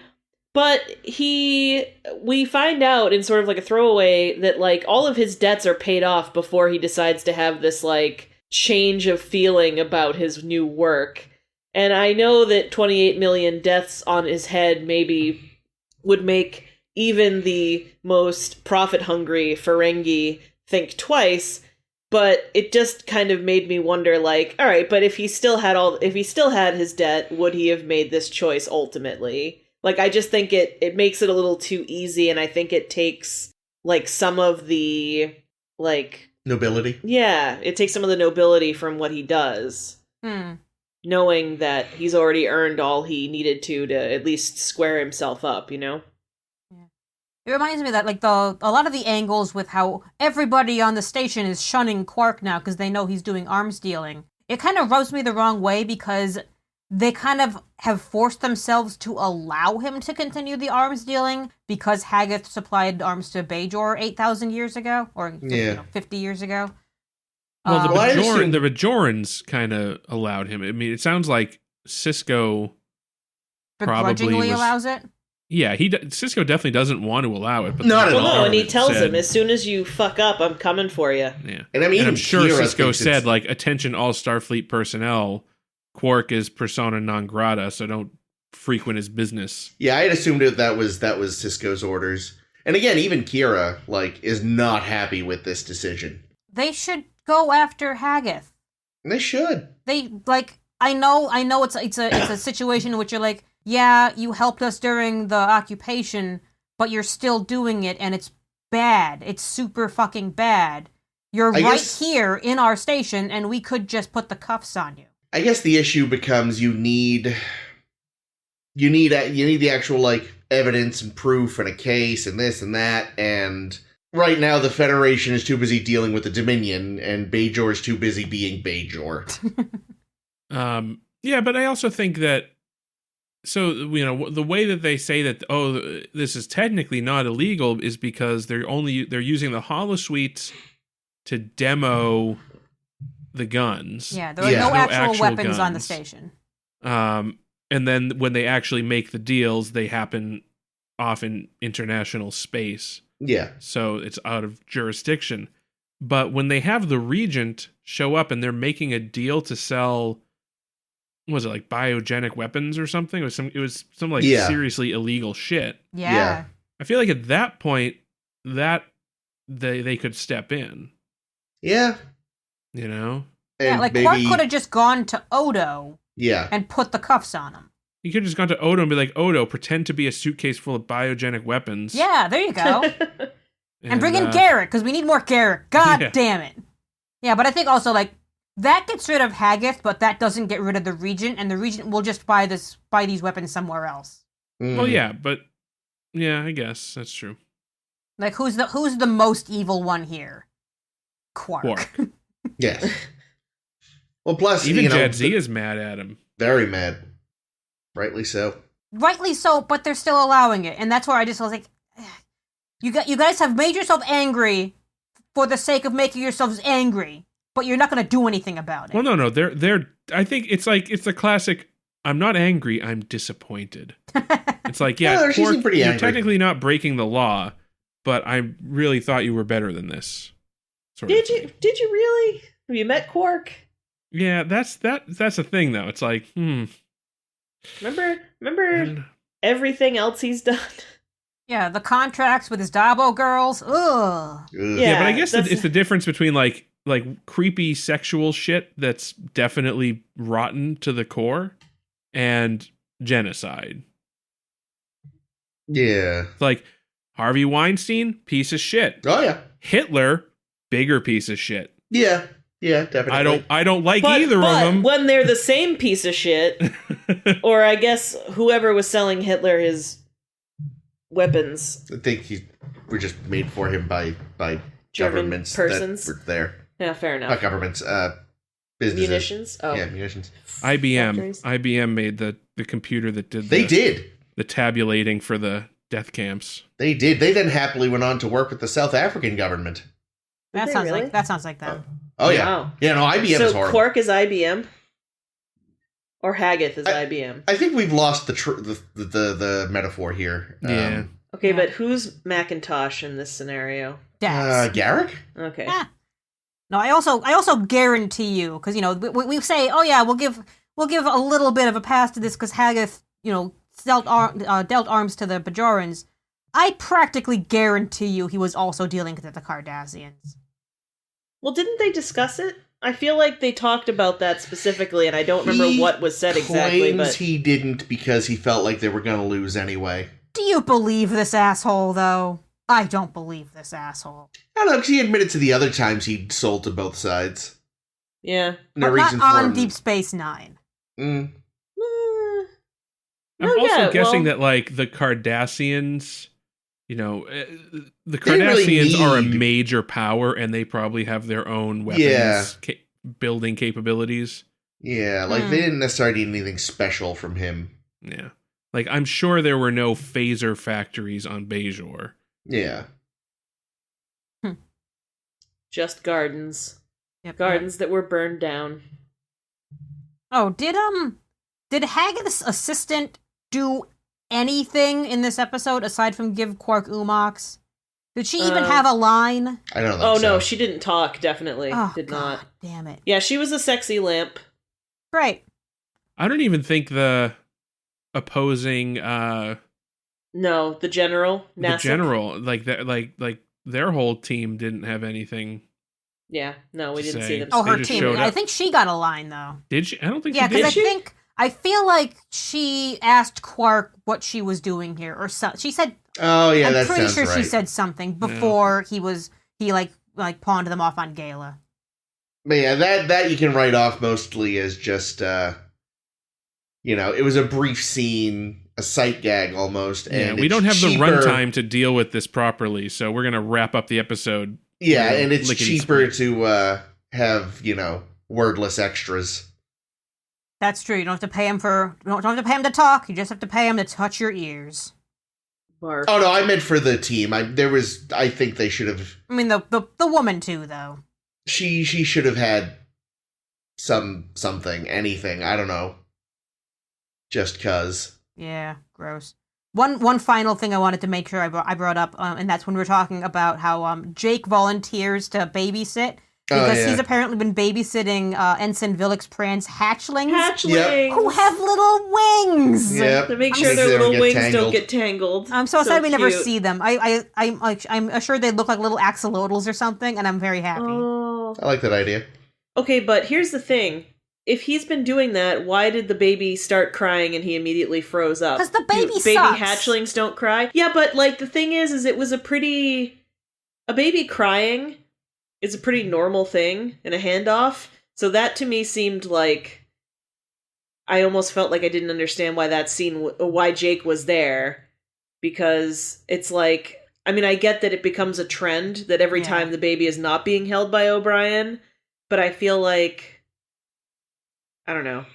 But we find out in sort of like a throwaway that like all of his debts are paid off before he decides to have this like change of feeling about his new work. And I know that 28 million deaths on his head maybe would make even the most profit-hungry Ferengi think twice, but it just kind of made me wonder, like, all right, but if he still had his debt, would he have made this choice ultimately? Like, I just think it makes it a little too easy, and I think it takes, like, some of the, like... Nobility. Yeah, it takes some of the nobility from what he does. Knowing that he's already earned all he needed to at least square himself up, you know? It reminds me that, like, a lot of the angles with how everybody on the station is shunning Quark now because they know he's doing arms dealing. It kind of rubs me the wrong way because they kind of have forced themselves to allow him to continue the arms dealing because Haggith supplied arms to Bajor 8,000 years ago, or 50 years ago. Well, Well, I assume- the Bajorans kind of allowed him. I mean, it sounds like Cisco probably Begrudgingly was... allows it? Yeah, Cisco definitely doesn't want to allow it. But Not the at all. Well, no, and he government tells said- him, as soon as you fuck up, I'm coming for you. Yeah. And I mean, And I'm sure Kira Cisco thinks said, it's- like, attention all Starfleet personnel, Quark is persona non grata, so don't frequent his business. Yeah, I had assumed that was Cisco's orders. And again, even Kira, like, is not happy with this decision. They should go after Haggith. They should. They like. I know. It's a situation in which you're like, yeah, you helped us during the occupation, but you're still doing it, and it's bad. It's super fucking bad. You're here in our station, and we could just put the cuffs on you. I guess the issue becomes you need the actual like evidence and proof and a case and this and that, and right now the Federation is too busy dealing with the Dominion, and Bajor is too busy being Bajor. Yeah, but I also think that, so, you know, the way that they say that, oh, this is technically not illegal is because they're using the holosuites to demo the guns. Yeah, there are no actual weapons guns on the station. And then when they actually make the deals, they happen off in international space. Yeah. So it's out of jurisdiction. But when they have the Regent show up and they're making a deal to sell, was it like biogenic weapons or something? It was some like seriously illegal shit. Yeah. I feel like at that point that they could step in. Yeah. You know? And like Quark could have just gone to Odo. Yeah. And put the cuffs on him. You could have just gone to Odo and be like, Odo, pretend to be a suitcase full of biogenic weapons. Yeah, there you go. and bring in Garrick, because we need more Garrick. God damn it. Yeah, but I think also, like, that gets rid of Haggith, but that doesn't get rid of the Regent, and the Regent will just buy these weapons somewhere else. Mm. Well, yeah, but yeah, I guess that's true. Like, who's the most evil one here? Quark. Yes. Well, plus even Jadzia is mad at him. Very mad. Rightly so. Rightly so, but they're still allowing it, and that's where I just was like, you guys have made yourself angry for the sake of making yourselves angry, but you're not going to do anything about it. Well, no, they're. I think it's the classic. I'm not angry. I'm disappointed. It's like, yeah, Quark, you're technically not breaking the law, but I really thought you were better than this. Did you really? Have you met Quark? Yeah, that's the thing though. It's like, Remember everything else he's done? Yeah, the contracts with his Dabo girls. Ugh. Yeah, but I guess it's the difference between like creepy sexual shit that's definitely rotten to the core and genocide. Yeah. Like Harvey Weinstein, piece of shit. Oh yeah. Hitler, bigger piece of shit. Yeah. Yeah, definitely. I don't like either of them. When they're the same piece of shit, or I guess whoever was selling Hitler his weapons. I think were just made for him by German governments persons that were there. Yeah, fair enough. Not governments, businesses. Munitions? Oh. Yeah, munitions. IBM made the computer that did the tabulating for the death camps. They did. They then happily went on to work with the South African government. That sounds like them. Oh yeah. Wow. Yeah, no, IBM is horrible. So Quark is IBM? Or Haggith is IBM? I think we've lost the metaphor here. Yeah. Okay, but who's Macintosh in this scenario? Garrick? Okay. No, I also guarantee you, because, you know, we say, oh yeah, we'll give a little bit of a pass to this because Haggith, you know, dealt arms to the Bajorans. I practically guarantee you he was also dealing with the Cardassians. Well, didn't they discuss it? I feel like they talked about that specifically, and I don't remember what was said exactly. But he didn't because he felt like they were going to lose anyway. Do you believe this asshole, though? I don't believe this asshole. I don't know, because he admitted to the other times he'd sold to both sides. Yeah. No but reason not for on him. Deep Space Nine. Mm. I'm also guessing that, like, the Cardassians, you know, the Cardassians are a major power, and they probably have their own weapons building capabilities. Yeah, like, they didn't necessarily need anything special from him. Yeah. Like, I'm sure there were no phaser factories on Bajor. Yeah. Just gardens. Yep, Gardens that were burned down. Oh, did Haggith's assistant do anything in this episode aside from give Quark Umox? Did she even have a line? I don't know. No, she didn't talk, definitely. Did God, not. Damn it. Yeah, she was a sexy lamp. Great. I don't even think the opposing No, the general. the general, like that, like their whole team didn't have anything. Yeah, no, we didn't Say- see them. Oh, They her just team. showed I up. think she got a line though. Did she? I don't think Yeah, she because did. I feel like she asked Quark what she was doing here, or so. She said, Oh yeah, I'm that pretty sounds sure right. she said something before he pawned them off on Gala. But yeah, that you can write off mostly as just it was a brief scene, a sight gag almost. Yeah, and we don't have cheaper. the runtime to deal with this properly, so we're gonna wrap up the episode. Yeah, you know, and it's lickety cheaper split. to have wordless extras. That's true. You don't have to pay him to talk. You just have to pay him to touch your ears. Barf. Oh no, I meant for the team. I think they should have. I mean, the woman too, though. She should have had something, anything. I don't know. Just cause. Yeah, gross. One final thing I wanted to make sure I brought up, and that's when we were talking about how Jake volunteers to babysit because he's apparently been babysitting Ensign Vilix Pran's hatchlings, Hatchlings! who have little wings. Yep. To make I'm sure just- their they don't little get wings tangled. don't get tangled. I'm so sad we never cute. see them. I'm sure they look like little axolotls or something, and I'm very happy. Oh. I like that idea. Okay, but here's the thing. If he's been doing that, why did the baby start crying and he immediately froze up? 'Cause the baby Baby sucks. hatchlings don't cry. Yeah, but the thing is it was a baby crying is a pretty normal thing in a handoff. So that to me seemed like I almost felt like I didn't understand why that scene, why Jake was there, because it's like, I mean, I get that it becomes a trend that every time the baby is not being held by O'Brien, but I feel like, I don't know,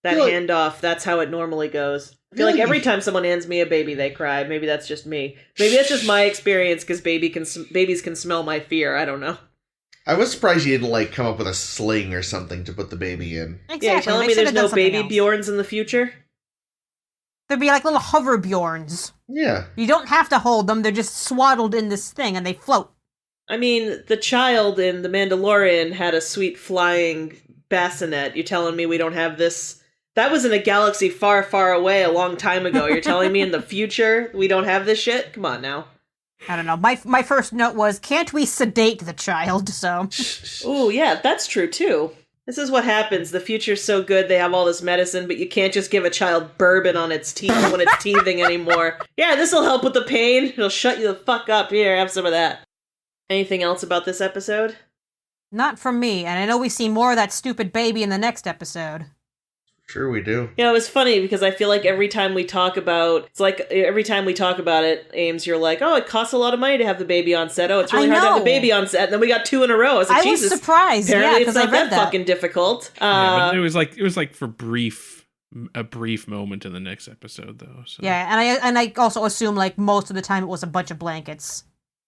that handoff, that's how it normally goes. I feel like every time someone hands me a baby, they cry. Maybe that's just me. Maybe that's just my experience because babies can smell my fear. I don't know. I was surprised you didn't come up with a sling or something to put the baby in. Exactly. Yeah, you're telling they me should there's have done no something baby else. Bjorns in the future? There'd be like little hover Bjorns. Yeah. You don't have to hold them; they're just swaddled in this thing, and they float. I mean, the child in The Mandalorian had a sweet flying bassinet. You're telling me we don't have this? That was in a galaxy far, far away a long time ago. You're telling me in the future we don't have this shit? Come on now. I don't know. My first note was, can't we sedate the child? So Ooh, yeah, that's true too. This is what happens. The future's so good they have all this medicine, but you can't just give a child bourbon on its teeth when it's teething anymore. Yeah, this'll help with the pain. It'll shut you the fuck up. Here, have some of that. Anything else about this episode? not from me. And I know we see more of that stupid baby in the next episode. Sure we do. Yeah, it was funny because I feel like every time we talk about it, Ames, you're like, oh, it costs a lot of money to have the baby on set. Oh, it's really I hard to have the know. baby on set. And then we got 2 in a row. I was like, I Jesus. was surprised, Apparently yeah, it's because I not read that fucking difficult. Yeah, but it was like for a brief moment in the next episode though. So. Yeah, and I also assume like most of the time it was a bunch of blankets.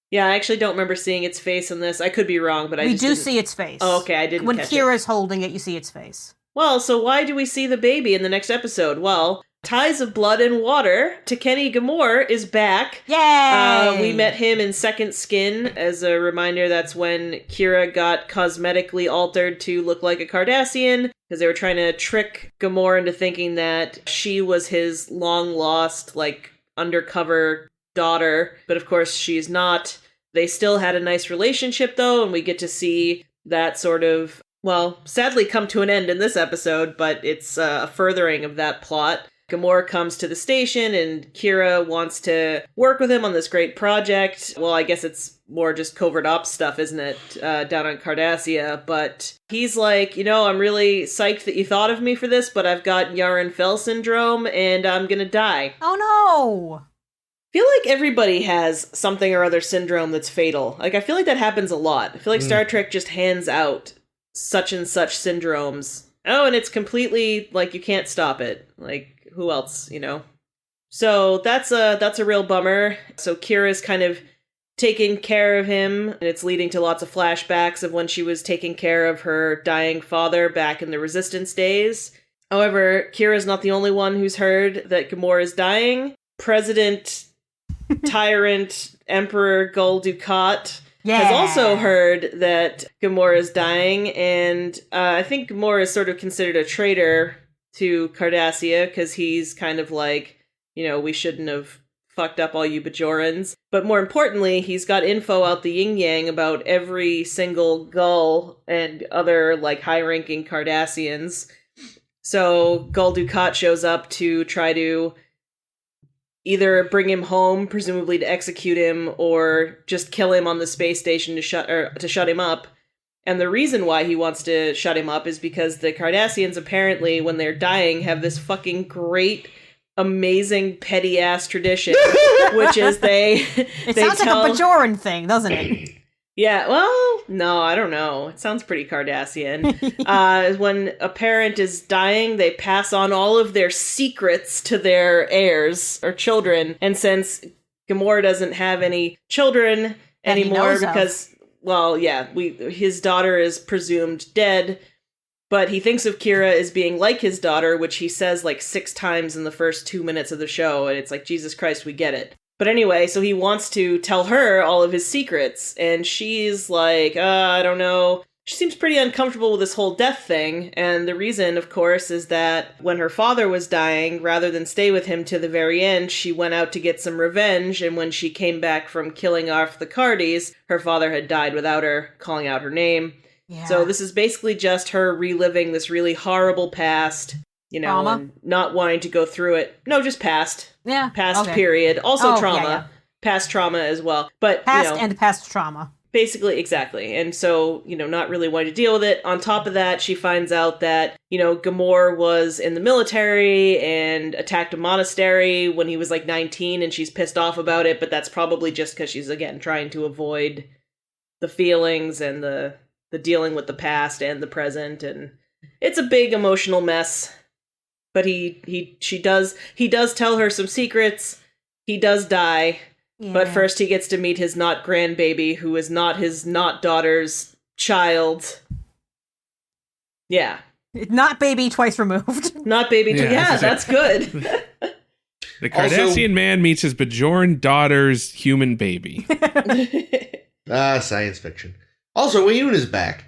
Yeah, I actually don't remember seeing its face in this. I could be wrong, but We do see its face. Oh, okay, I didn't When catch Kira's holding it, you see its face. Well, so why do we see the baby in the next episode? Well, Ties of Blood and Water, Tekeny Ghemor is back. Yay! We met him in Second Skin. As a reminder, that's when Kira got cosmetically altered to look like a Cardassian, because they were trying to trick Ghemor into thinking that she was his long-lost, undercover daughter. But of course, she's not. They still had a nice relationship, though, and we get to see that sort of, sadly come to an end in this episode, but it's a furthering of that plot. Ghemor comes to the station, and Kira wants to work with him on this great project. Well, I guess it's more just covert ops stuff, isn't it, down on Cardassia? But he's like, I'm really psyched that you thought of me for this, but I've got Yaren Fell syndrome, and I'm gonna die. Oh no! I feel like everybody has something or other syndrome that's fatal. I feel like that happens a lot. I feel like Star Trek just hands out such and such syndromes. Oh, and it's completely, you can't stop it. Who else, So that's a real bummer. So Kira's kind of taking care of him, and it's leading to lots of flashbacks of when she was taking care of her dying father back in the Resistance days. However, Kira's not the only one who's heard that Ghemor is dying. President, Tyrant, Emperor Gul Dukat has also heard that Ghemor is dying, and I think Ghemor is sort of considered a traitor to Cardassia, because he's kind of we shouldn't have fucked up all you Bajorans. But more importantly, he's got info out the yin-yang about every single Gull and other, like, high-ranking Cardassians. So Gul Dukat shows up to try to either bring him home, presumably to execute him, or just kill him on the space station to shut him up. And the reason why he wants to shut him up is because the Cardassians apparently, when they're dying, have this fucking great, amazing, petty-ass tradition, which is It sounds like a Bajoran thing, doesn't it? Yeah, well, no, I don't know. It sounds pretty Cardassian. When a parent is dying, they pass on all of their secrets to their heirs or children. And since Ghemor doesn't have any children anymore because, well, yeah, his daughter is presumed dead, but he thinks of Kira as being like his daughter, which he says like 6 times in the first 2 minutes of the show, and it's like, Jesus Christ, we get it. But anyway, so he wants to tell her all of his secrets, and she's like, I don't know. She seems pretty uncomfortable with this whole death thing, and the reason, of course, is that when her father was dying, rather than stay with him to the very end, she went out to get some revenge, and when she came back from killing off the Cardis, her father had died without her calling out her name. Yeah. So this is basically just her reliving this really horrible past, you know, trauma? And not wanting to go through it. No, just past. Yeah. Past period. Also trauma. Yeah. Past trauma as well. But past and past trauma. Basically, exactly. And so, you know, not really wanting to deal with it. On top of that, she finds out that, you know, Ghemor was in the military and attacked a monastery when he was like 19, and she's pissed off about it, but that's probably just because she's, again, trying to avoid the feelings and the dealing with the past and the present, and it's a big emotional mess. But he does tell her some secrets. He does die. Yeah. But first he gets to meet his not grandbaby, who is not his not daughter's child. Yeah. Not baby twice removed. Not baby yeah, that's good. The Cardassian man meets his Bajoran daughter's human baby. Science fiction. Also, Weyoun is back.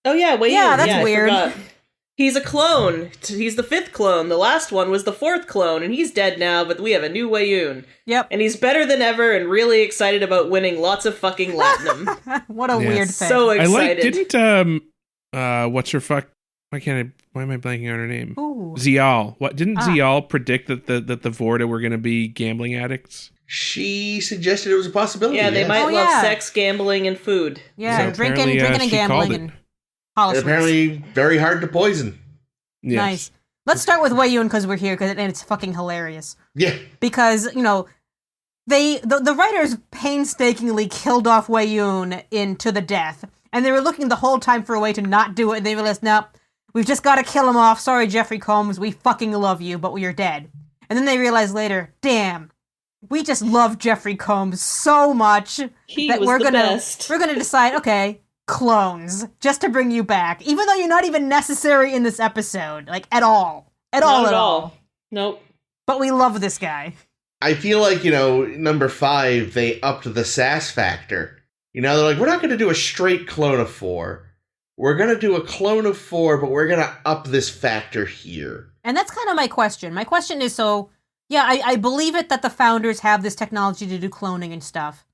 Oh yeah, Weyoun. Yeah, that's weird. He's a clone. He's the 5th clone. The last one was the 4th clone, and he's dead now, but we have a new Weyoun. Yep. And he's better than ever and really excited about winning lots of fucking Latinum. What a weird thing. So excited. What's her fuck? Why am I blanking on her name? Ooh. Zial. What didn't Zial predict that the Vorta were going to be gambling addicts? She suggested it was a possibility. Yeah, they might love sex, gambling, and food. Yeah, so drinking and gambling and and apparently very hard to poison. Yes. Nice. Let's start with Weyoun because we're here, and it's fucking hilarious. Yeah. Because, you know, the writers painstakingly killed off Weyoun to the death, and they were looking the whole time for a way to not do it, and they realized, no, we've just got to kill him off. Sorry, Jeffrey Combs, we fucking love you, but you're dead. And then they realized later, damn, we just love Jeffrey Combs so much that we're gonna decide, okay, clones, just to bring you back, even though you're not even necessary in this episode, like at all. At all. Nope. But we love this guy. I feel like, you know, number 5, they upped the sass factor. You know, they're like, we're not going to do a straight clone of 4. We're going to do a clone of 4, but we're going to up this factor here. And that's kind of my question. My question is, so, yeah, I believe it that the founders have this technology to do cloning and stuff.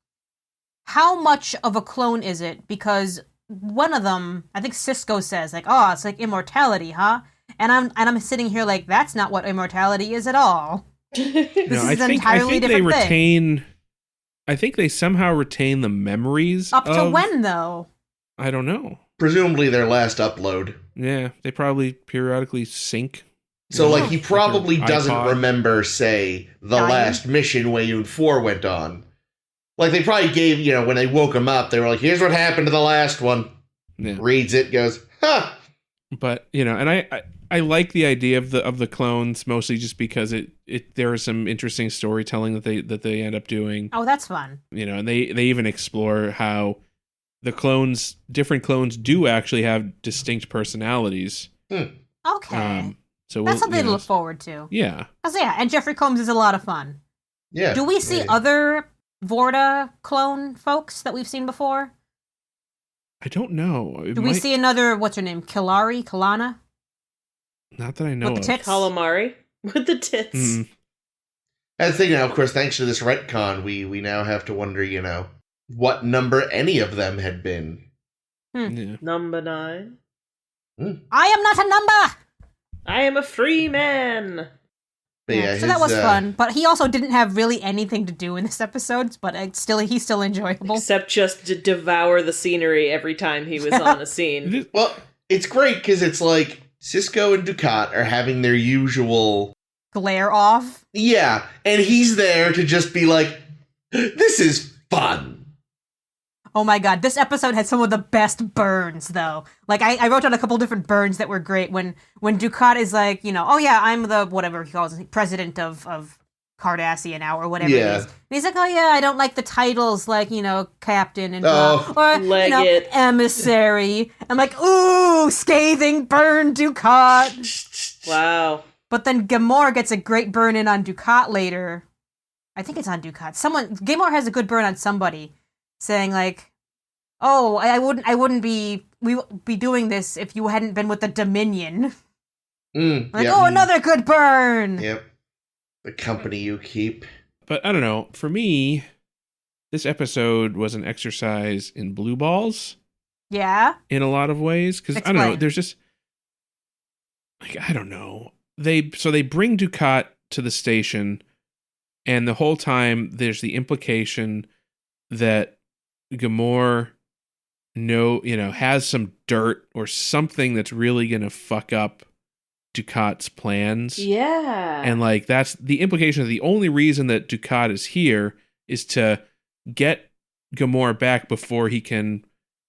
How much of a clone is it? Because one of them, I think Cisco says, like, oh, it's like immortality, huh? And I'm sitting here like, that's not what immortality is at all. I think they somehow retain the memories. Up to when, though? I don't know. Presumably their last upload. Yeah, they probably periodically sync. So, like, he probably doesn't remember, say, the last mission Weyoun 4 went on. Like, they probably gave, you know, when they woke him up, they were like, here's what happened to the last one. Yeah. Reads it, goes, huh. But, you know, and I like the idea of the clones, mostly just because there is some interesting storytelling that they end up doing. Oh, that's fun. You know, and they even explore how different clones do actually have distinct personalities. Okay. So that's something to look forward to. Yeah. And Jeffrey Combs is a lot of fun. Yeah. Do we see other Vorta clone folks that we've seen before? I don't know. Do we see another, what's her name, Kalana? Not that I know With the of. tits? Calamari with the tits. That's the thing now, of course, thanks to this retcon, we now have to wonder, what number any of them had been. Yeah. Number 9. I am not a number! I am a free man. But yeah, so that was fun, but he also didn't have really anything to do in this episode, but he's still enjoyable. Except just to devour the scenery every time he was on a scene. Well, it's great because it's like Sisko and Dukat are having their usual glare off. Yeah, and he's there to just be like, this is fun. Oh my god, this episode had some of the best burns, though. Like, I wrote down a couple different burns that were great when Dukat is like, oh yeah, I'm the, whatever he calls it, president of Cardassian now, or whatever it is. And he's like, oh yeah, I don't like the titles, like, captain and or, Legate. Emissary. I'm like, ooh, scathing burn, Dukat. Wow. But then Ghemor gets a great burn in on Dukat later. I think it's on Dukat. Ghemor has a good burn on somebody, saying like, "Oh, we wouldn't be doing this if you hadn't been with the Dominion." Another good burn. Yep, the company you keep. But I don't know. For me, this episode was an exercise in blue balls. Yeah. In a lot of ways, because I don't know. There's just I don't know. They bring Dukat to the station, and the whole time there's the implication that Ghemor has some dirt or something that's really gonna fuck up Dukat's plans. Yeah. And that's the implication of the only reason that Dukat is here is to get Ghemor back before he can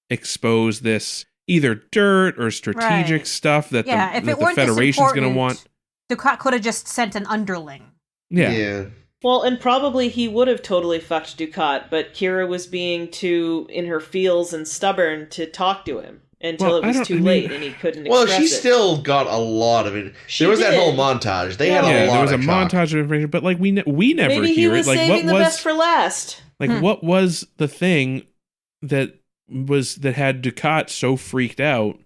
expose this either dirt or strategic stuff that the Federation's gonna want. Dukat could have just sent an underling. Yeah. Well, and probably he would have totally fucked Dukat, but Kira was being too in her feels and stubborn to talk to him until it was too late and he couldn't express it. Well, she still got a lot of it. There was that whole montage. They had a lot there was of a montage of information, but we never Maybe hear it. Maybe he was saving the best for last. What was the thing that had Dukat so freaked out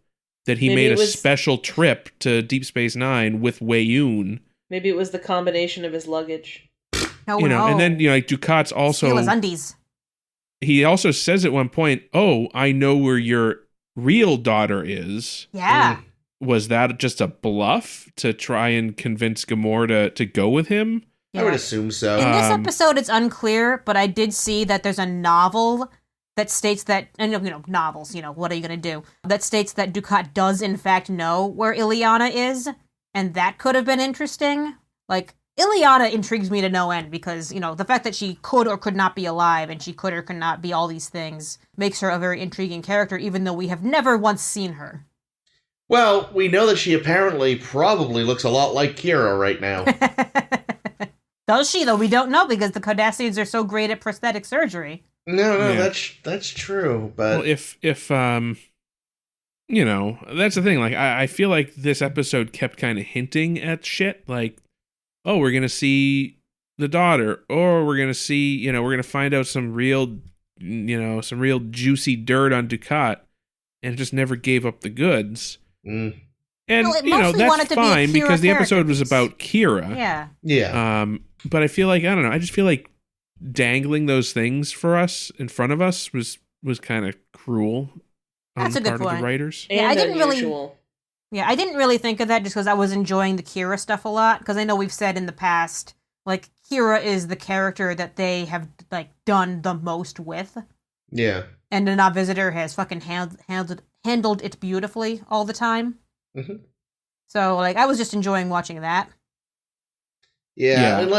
that he made a special trip to Deep Space Nine with Weyoun? Maybe it was the combination of his luggage. No. And then Dukat's also steal his undies. He also says at one point, "Oh, I know where your real daughter is." Yeah. Was that just a bluff to try and convince Ghemor to go with him? Yeah. I would assume so. In this episode, it's unclear, but I did see that there's a novel that states that, and novels, what are you going to do? That states that Dukat does in fact know where Illyana is, and that could have been interesting. Illyana intrigues me to no end because, the fact that she could or could not be alive and she could or could not be all these things makes her a very intriguing character, even though we have never once seen her. Well, we know that she probably looks a lot like Kira right now. Does she, though? We don't know because the Cardassians are so great at prosthetic surgery. No, that's true. But well, if that's the thing. I feel like this episode kept kind of hinting at shit. Oh, we're gonna see the daughter, or we're gonna see, we're gonna find out some real juicy dirt on Dukat, and it just never gave up the goods. Mm. And that's fine because the episode was about Kira. Yeah. Yeah. But I feel like I don't know. I just feel like dangling those things for us in front of us was kind of cruel. That's a good point. Of the writers. And I didn't really think of that just because I was enjoying the Kira stuff a lot. Because I know we've said in the past, Kira is the character that they have done the most with. Yeah. And the Not Visitor has fucking handled it beautifully all the time. Mm-hmm. So I was just enjoying watching that. Yeah, and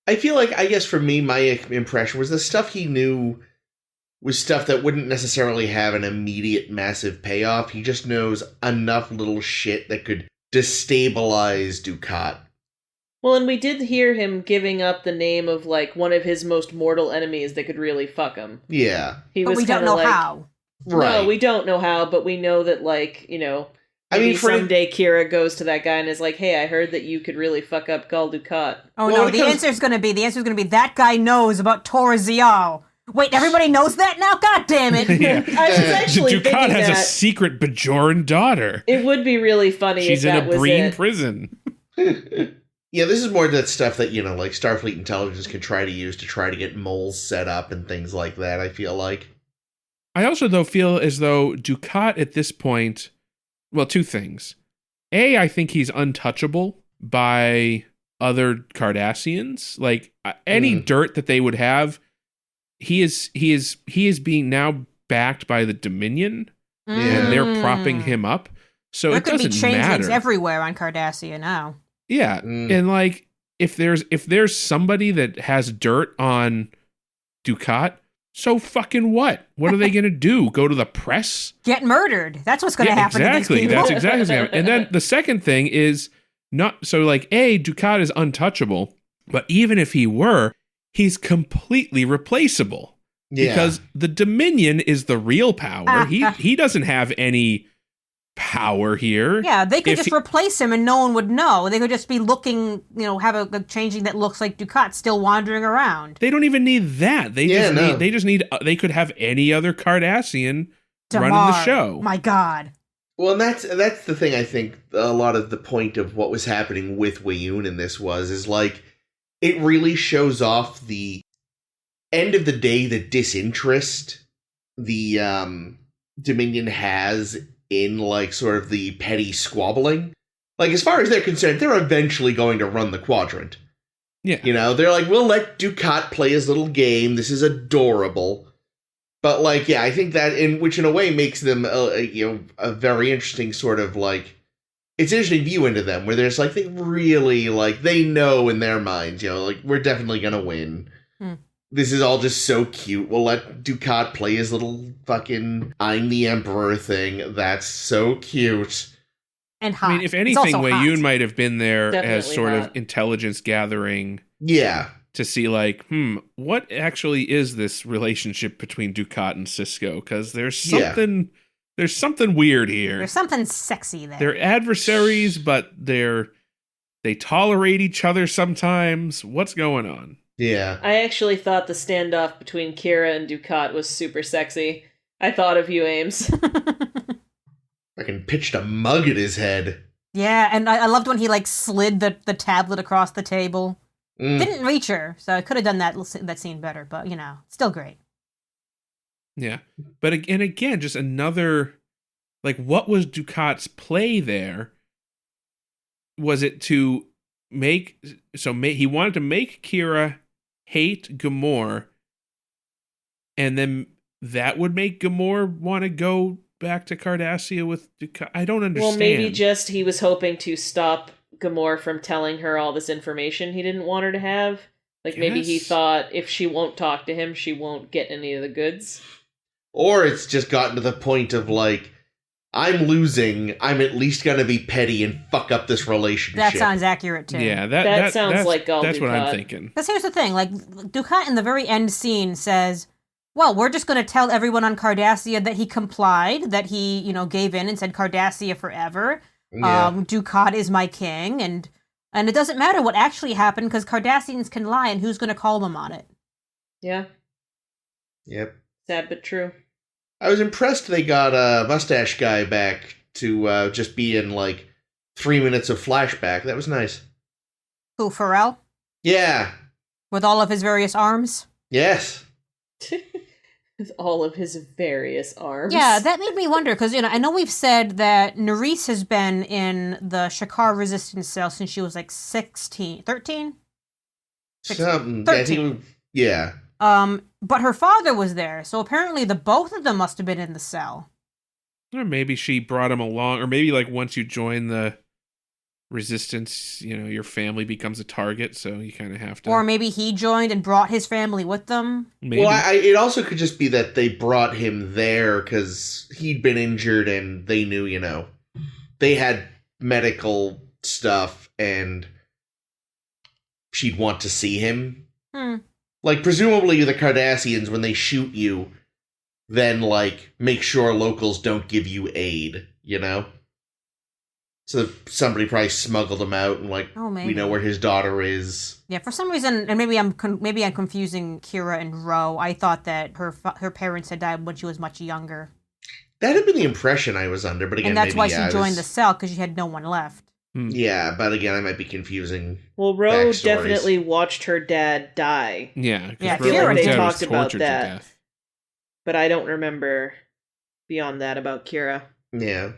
I feel like, I guess for me, my impression was the stuff he knew was stuff that wouldn't necessarily have an immediate massive payoff. He just knows enough little shit that could destabilize Dukat. Well, and we did hear him giving up the name of one of his most mortal enemies that could really fuck him. Yeah. But we don't know how. Right. No, we don't know how, but we know that maybe someday Kira goes to that guy and is like, "Hey, I heard that you could really fuck up Gul Dukat." Oh no, the answer's gonna be that guy knows about Tora Zial. Wait, everybody knows that now? God damn it! Yeah. I was actually Dukat thinking has that a secret Bajoran daughter. It would be really funny She's if that in a was Breen it. prison. Yeah, this is more that stuff that, like Starfleet intelligence can try to use to try to get moles set up and things like that, I feel like. I also, though, feel as though Dukat at this point, well, two things. A, I think he's untouchable by other Cardassians. Like, any dirt that they would have, he is being now backed by the Dominion, and they're propping him up. So it doesn't matter. There could be changelings everywhere on Cardassia now. Yeah, and like if there's somebody that has dirt on Dukat, so fucking what? What are they gonna do? Go to the press? Get murdered? That's what's gonna happen. Exactly. To these people. That's exactly what's gonna happen. And then the second thing is not so like Dukat is untouchable, but even if he were, he's completely replaceable. Yeah. Because the Dominion is the real power. He doesn't have any power here. Yeah, they could just replace him and no one would know. They could just be looking, have a changing that looks like Dukat still wandering around. They don't even need that. They could have any other Cardassian running the show. My God. Well, and that's the thing. I think a lot of the point of what was happening with Weyoun in this is like it really shows off the end of the day, the disinterest the Dominion has in like sort of the petty squabbling. Like, as far as they're concerned, they're eventually going to run the quadrant. Yeah. They're like, we'll let Dukat play his little game. This is adorable. But like, yeah, I think that which in a way makes them a very interesting sort of like, it's an interesting view into them where there's like, they really like, they know in their minds, like, we're definitely going to win. This is all just so cute. We'll let Dukat play his little fucking I'm the Emperor thing. That's so cute. And hot. I mean, if anything, Weyoun might have been there Definitely as sort hot. of intelligence gathering. Yeah. To see like, what actually is this relationship between Dukat and Sisko? Because there's something weird here. There's something sexy there. They're adversaries, but they tolerate each other sometimes. What's going on? Yeah. I actually thought the standoff between Kira and Dukat was super sexy. I thought of you, Ames. Fucking pitched a mug at his head. Yeah, and I loved when he like slid the tablet across the table. Didn't reach her, so I could have done that scene better, but still great. Yeah. But again, just another, like, what was Dukat's play there? Was it to he wanted to make Kira hate Ghemor, and then that would make Ghemor want to go back to Cardassia with Dukat? I don't understand. Well, maybe just he was hoping to stop Ghemor from telling her all this information he didn't want her to have. Like, maybe he thought if she won't talk to him, she won't get any of the goods. Or it's just gotten to the point of, like, I'm losing, I'm at least gonna be petty and fuck up this relationship. That sounds accurate, too. Yeah, that sounds like Gul That's Dukat. what I'm thinking. Because here's the thing, like, Dukat in the very end scene says, well, we're just going to tell everyone on Cardassia that he complied, that he, gave in and said Cardassia forever. Yeah. Dukat is my king, and it doesn't matter what actually happened because Cardassians can lie, and who's going to call them on it? Yeah. Yep. Sad but true. I was impressed they got a mustache guy back to just be in, like, 3 minutes of flashback. That was nice. Who, Pharrell? Yeah. With all of his various arms? Yes. With all of his various arms. Yeah, that made me wonder, because, I know we've said that Nerys has been in the Shakar resistance cell since she was, like, 13? Something. 13. Yeah. But her father was there, so apparently the both of them must have been in the cell. Or maybe she brought him along, or maybe, like, once you join the resistance, your family becomes a target, so you kind of have to. Or maybe he joined and brought his family with them. Maybe. Well, it also could just be that they brought him there because he'd been injured and they knew, they had medical stuff and she'd want to see him. Like, presumably the Cardassians, when they shoot you, then, like, make sure locals don't give you aid, So somebody probably smuggled him out and, like, we know where his daughter is. Yeah, for some reason, and maybe I'm confusing Kira and Ro. I thought that her parents had died when she was much younger. That had been the impression I was under, but again, and that's maybe, why she joined the cell, because she had no one left. Yeah, but again, I might be confusing. Well, Ro backstories. definitely watched her dad die, Yeah, Yeah, because Kira they did. talked about tortured that. to death. but I don't remember beyond that about Kira. Yeah.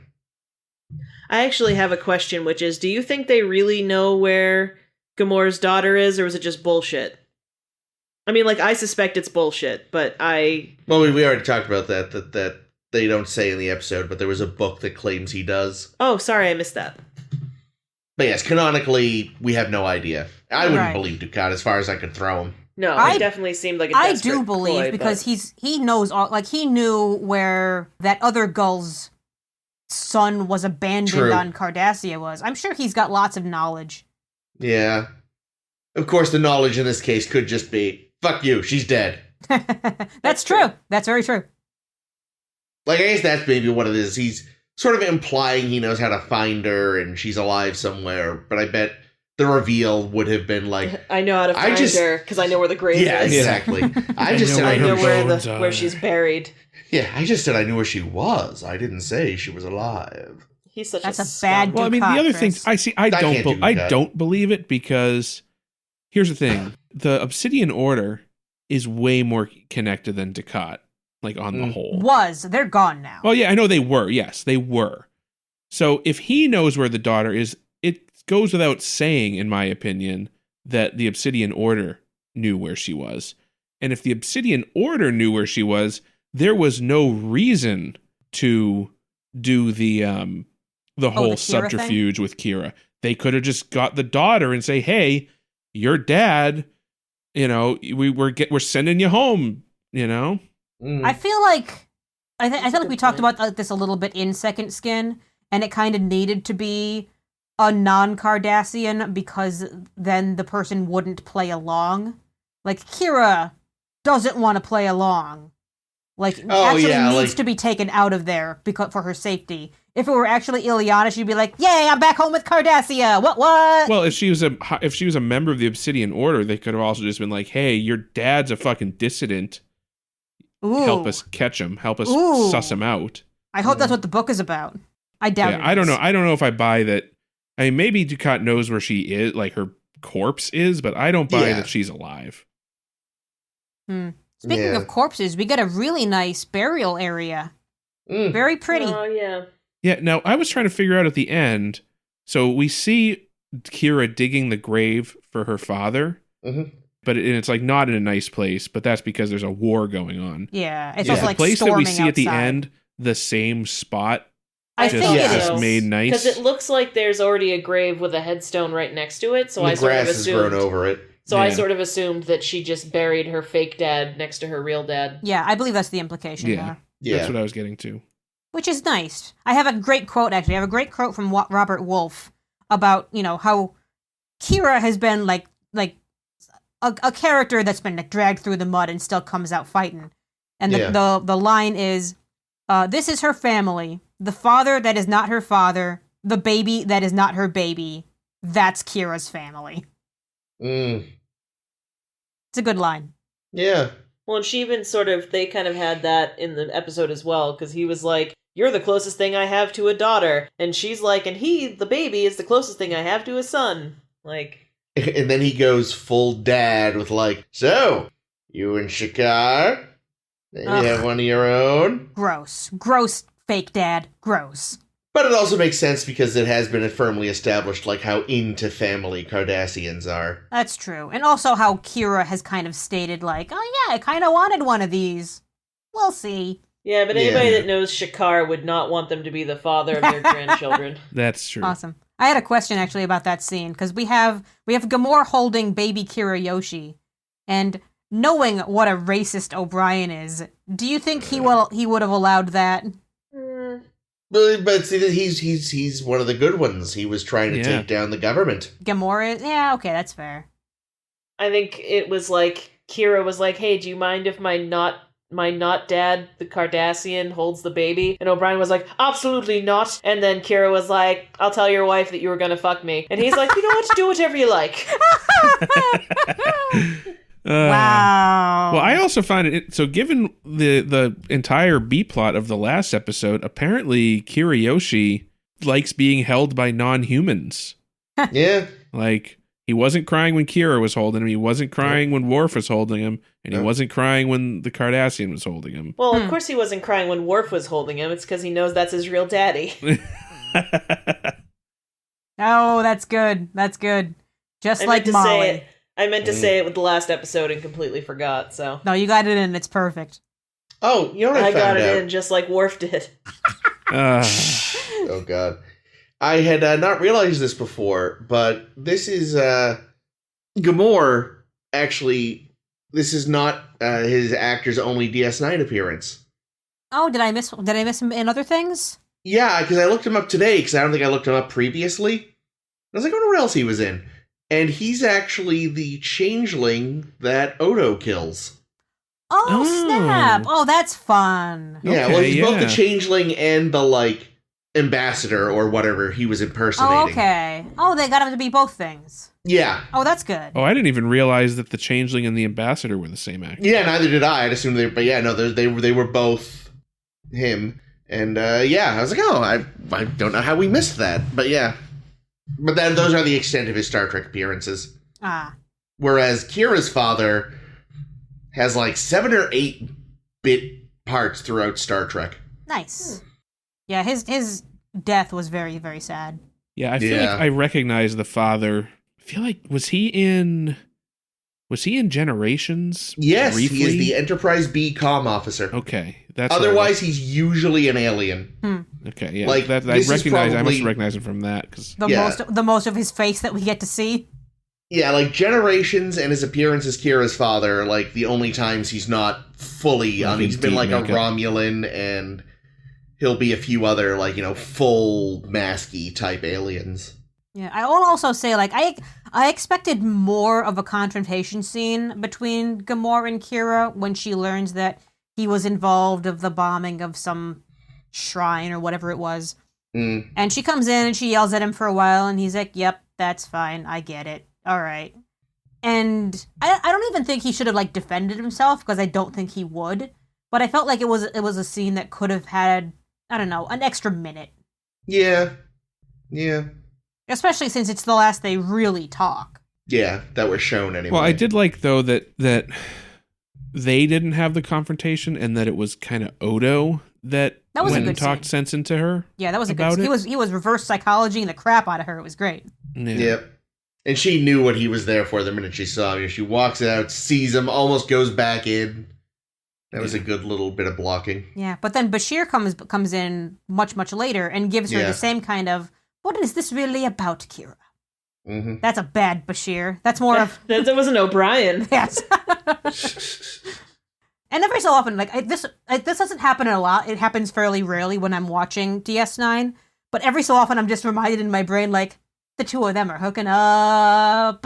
I actually have a question, which is, do you think they really know where Ghemor's daughter is, or was it just bullshit? I mean, like, I suspect it's bullshit, but Well, we already talked about that they don't say in the episode, but there was a book that claims he does. Oh, sorry, I missed that. But yes, canonically, we have no idea. I wouldn't Right. believe Ducat as far as I could throw him. No, I- it definitely seemed like a I desperate do believe ploy, because but he knows all, like he knew where that other gull's son was abandoned True. on Cardassia was. I'm sure he's got lots of knowledge. Yeah. Of course, the knowledge in this case could just be, fuck you, she's dead. That's true. That's very true. Like, I guess that's maybe what it is. He's sort of implying he knows how to find her and she's alive somewhere, but I bet the reveal would have been like, I know how to find her because I know where the grave yeah, is. exactly. I just said I I know knew. where she's buried. Yeah, I just said I knew where she was. I didn't say she was alive. He's such That's a a bad scum. Well, I mean, the Ducat, other thing Chris. I can't do I that. don't believe it because here's the thing: the Obsidian Order is way more connected than Ducat, like on the whole. They're gone now. Well, yeah, I know they were. Yes, they were. So if he knows where the daughter is, it goes without saying, in my opinion, that the Obsidian Order knew where she was. And if the Obsidian Order knew where she was, there was no reason to do the whole the Kira subterfuge with Kira. They could have just got the daughter and say, "Hey, your dad, we're sending you home." I feel like I feel like we talked about this a little bit in Second Skin, and it kind of needed to be a non-Cardassian because then the person wouldn't play along. Like Kira doesn't want to play along. Like needs to be taken out of there because for her safety. If it were actually Ileana, she'd be like, "Yay, I'm back home with Cardassia." What? Well, if she was a member of the Obsidian Order, they could have also just been like, "Hey, your dad's a fucking dissident. Ooh. Help us catch him. Help us suss him out." I hope that's what the book is about. I doubt it. I don't know. I don't know if I buy that. I mean, maybe Ducat knows where she is, like her corpse is, but I don't buy that she's alive. Speaking of corpses, we get a really nice burial area. Very pretty. Oh, yeah. Yeah, now I was trying to figure out at the end. So we see Kira digging the grave for her father, but it's like not in a nice place, but that's because there's a war going on. Yeah, it's Is also the like place that we see outside. at the end the same spot? I just, think it just is. made nice. Because it looks like there's already a grave with a headstone right next to it, so The I sort of grass has grown assumed. over it. So I Yeah. sort of assumed that she just buried her fake dad next to her real dad. Yeah, I believe that's the implication there. Yeah. That's what I was getting to. Which is nice. I have a great quote, actually. I have a great quote from Robert Wolfe about, how Kira has been like a character that's been dragged through the mud and still comes out fighting. And the line is, this is her family. The father that is not her father. The baby that is not her baby. That's Kira's family. It's a good line. Yeah. Well, and she even they kind of had that in the episode as well, because he was like, "You're the closest thing I have to a daughter." And she's like, "And the baby, is the closest thing I have to a son." Like. And then he goes full dad with like, "So, you and Shakar? Maybe have one of your own?" Gross. Gross, fake dad. Gross. But it also makes sense because it has been firmly established like how into family Cardassians are. That's true. And also how Kira has kind of stated like, "Oh yeah, I kind of wanted one of these. We'll see." Yeah, but anybody that knows Shakar would not want them to be the father of their grandchildren. That's true. Awesome. I had a question actually about that scene because we have Ghemor holding baby Kira Yoshi, and knowing what a racist O'Brien is, do you think he would have allowed that? But see, he's one of the good ones. He was trying to take down the government. Ghemor is? Yeah, okay, that's fair. I think it was like Kira was like, "Hey, do you mind if my not dad, the Cardassian, holds the baby?" And O'Brien was like, "Absolutely not." And then Kira was like, "I'll tell your wife that you were gonna fuck me." And he's like, "You know what? Do whatever you like." Wow. Well, I also find it so. Given the entire B plot of the last episode, apparently Kiriyoshi likes being held by non-humans. Yeah. Like, he wasn't crying when Kira was holding him. He wasn't crying when Worf was holding him. And he wasn't crying when the Cardassian was holding him. Well, of course he wasn't crying when Worf was holding him. It's because he knows that's his real daddy. Oh, that's good. That's good. Just like Molly. I meant to say it with the last episode and completely forgot, so. No, you got it in. It's perfect. Oh, you know what I found out? I got it in just like Worf did. Oh, God. I had not realized this before, but this is Ghemor. Actually, this is not his actor's only DS9 appearance. Oh, did I miss him in other things? Yeah, because I looked him up today, because I don't think I looked him up previously. I was like, I wonder what else he was in. And he's actually the changeling that Odo kills. Oh, snap! Oh, that's fun. Yeah, Okay, well, he's both the changeling and the, ambassador or whatever he was impersonating. Oh, okay. Oh, they got him to be both things. Yeah. Oh, that's good. Oh, I didn't even realize that the changeling and the ambassador were the same actor. Yeah, neither did I. I'd assumed they were both him. And, I was like, oh, I don't know how we missed that. But, yeah. But then those are the extent of his Star Trek appearances. Ah. Whereas Kira's father has, 7 or 8 bit parts throughout Star Trek. Nice. Yeah, his death was very, very sad. Yeah, I feel like I recognize the father. I feel like, was he in Generations? Yes, briefly? he is the Enterprise B comm officer. Okay. That's Otherwise, he's usually an alien. Okay, yeah. I must recognize him from that. Cause, the most of his face that we get to see. Yeah, Generations and his appearance as Kira's father, the only times he's not fully on. He's been a Romulan, and he'll be a few other, full masky type aliens. Yeah, I will also say, I expected more of a confrontation scene between Ghemor and Kira when she learns that he was involved of the bombing of some shrine or whatever it was. And she comes in and she yells at him for a while, and he's like, yep, that's fine, I get it. All right. And I don't even think he should have, defended himself, because I don't think he would. But I felt like it was a scene that could have had, I don't know, an extra minute. Yeah. Yeah. Especially since it's the last they really talk. Yeah, that was shown anyway. Well, I did like, though, that they didn't have the confrontation, and that it was kind of Odo that went and talked sense into her. Yeah, that was a good scene. He was reverse psychology-ing the crap out of her. It was great. Yeah. Yep. And she knew what he was there for the minute she saw him. She walks out, sees him, almost goes back in. That was a good little bit of blocking. Yeah, but then Bashir comes in much, much later and gives her the same kind of, what is this really about, Kira? Mm-hmm. That's a bad Bashir. That's more of... That was an O'Brien. Yes. And every so often, this doesn't happen a lot. It happens fairly rarely when I'm watching DS9. But every so often, I'm just reminded in my brain, the two of them are hooking up.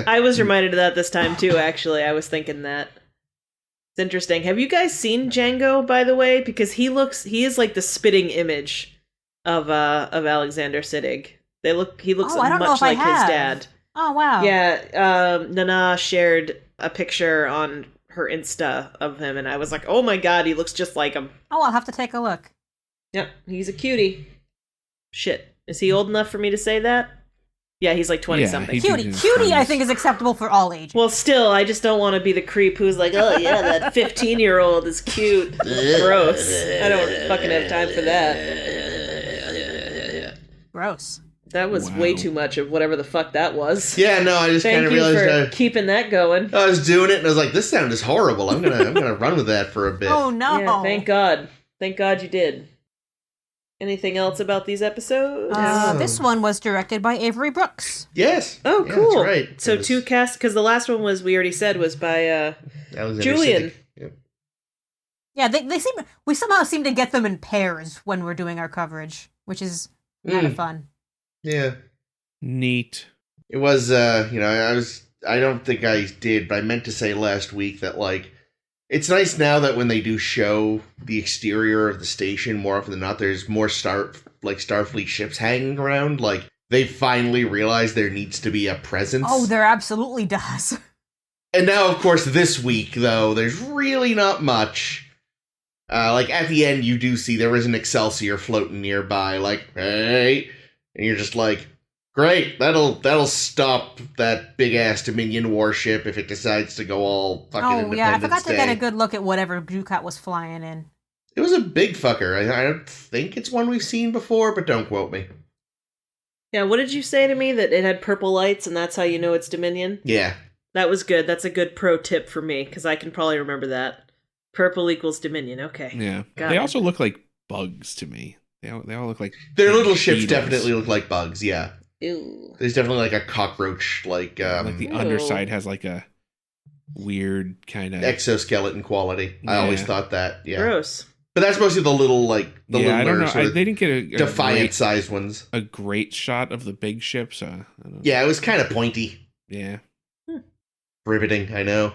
I was reminded of that this time, too, actually. I was thinking that. It's interesting. Have you guys seen Django, by the way? Because he is the spitting image of Alexander Siddig. He looks much like his dad. Oh, wow. Yeah, Nana shared a picture on her Insta of him, and I was like, oh my god, he looks just like him. Oh, I'll have to take a look. Yep, he's a cutie. Shit. Is he old enough for me to say that? Yeah, he's 20-something. Cutie, I think, is acceptable for all ages. Well, still, I just don't want to be the creep who's like, oh yeah, that 15-year-old is cute. Gross. I don't fucking have time for that. Gross. That was way too much of whatever the fuck that was. Yeah, no, I just kind of realized. Thank you for keeping that going. I was doing it, and I was like, "This sound is horrible. I'm gonna run with that for a bit." Oh no! Yeah, thank God. Thank God you did. Anything else about these episodes? This one was directed by Avery Brooks. Yes. Oh, cool. That's right. So two casts, because the last one was, we already said, was by Julian. Yep. Yeah, we somehow seem to get them in pairs when we're doing our coverage, which is kind of fun. Yeah. Neat. It was, I don't think I did, but I meant to say last week that, it's nice now that when they do show the exterior of the station, more often than not, there's more Starfleet ships hanging around. They finally realized there needs to be a presence. Oh, there absolutely does. And now, of course, this week, though, there's really not much. Like, at the end, you do see there is an Excelsior floating nearby, like, hey, and you're just like, great, that'll stop that big-ass Dominion warship if it decides to go all fucking Oh, Independence yeah, I forgot to Day. get a good look at whatever Ducat was flying in. It was a big fucker. I don't think it's one we've seen before, but don't quote me. Yeah, what did you say to me? That it had purple lights and that's how you know it's Dominion? Yeah. That was good. That's a good pro tip for me, because I can probably remember that. Purple equals Dominion. Okay. Yeah. Got They it. also look like bugs to me. They all look like... Their little ships beetles. definitely look like bugs, yeah. Ew. There's definitely like a cockroach, like the Ew. underside has like a weird kind of... exoskeleton quality. I always Yeah. thought that, yeah. Gross. But that's mostly the little, like, the I don't littler know. sort of They didn't get a defiant-sized ones. a great shot of the big ships. I don't know. Yeah, it was kind of pointy. Yeah. Riveting, I know.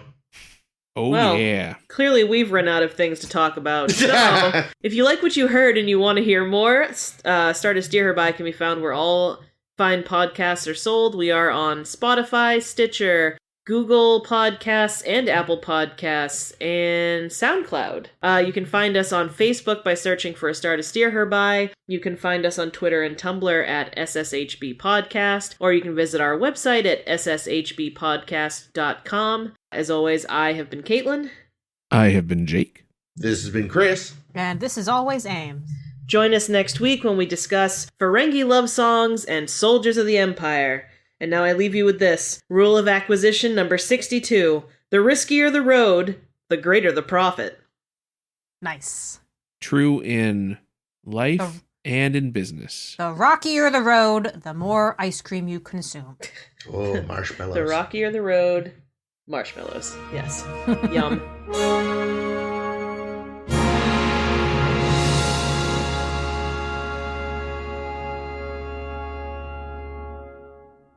Oh, Well, yeah. Clearly, we've run out of things to talk about. So, if you like what you heard and you want to hear more, Start a Steer Her By can be found where all fine podcasts are sold. We are on Spotify, Stitcher, Google Podcasts, and Apple Podcasts, and SoundCloud. You can find us on Facebook by searching for A Star to Steer Her By. You can find us on Twitter and Tumblr at SSHB Podcast, or you can visit our website at sshbpodcast.com. As always, I have been Caitlin. I have been Jake. This has been Chris. And this is always Ames. Join us next week when we discuss Ferengi love songs and Soldiers of the Empire. And now I leave you with this. Rule of acquisition number 62. The riskier the road, the greater the profit. Nice. True in life and in business. The rockier the road, the more ice cream you consume. Oh, marshmallows. The rockier the road, marshmallows. Yes. Yum.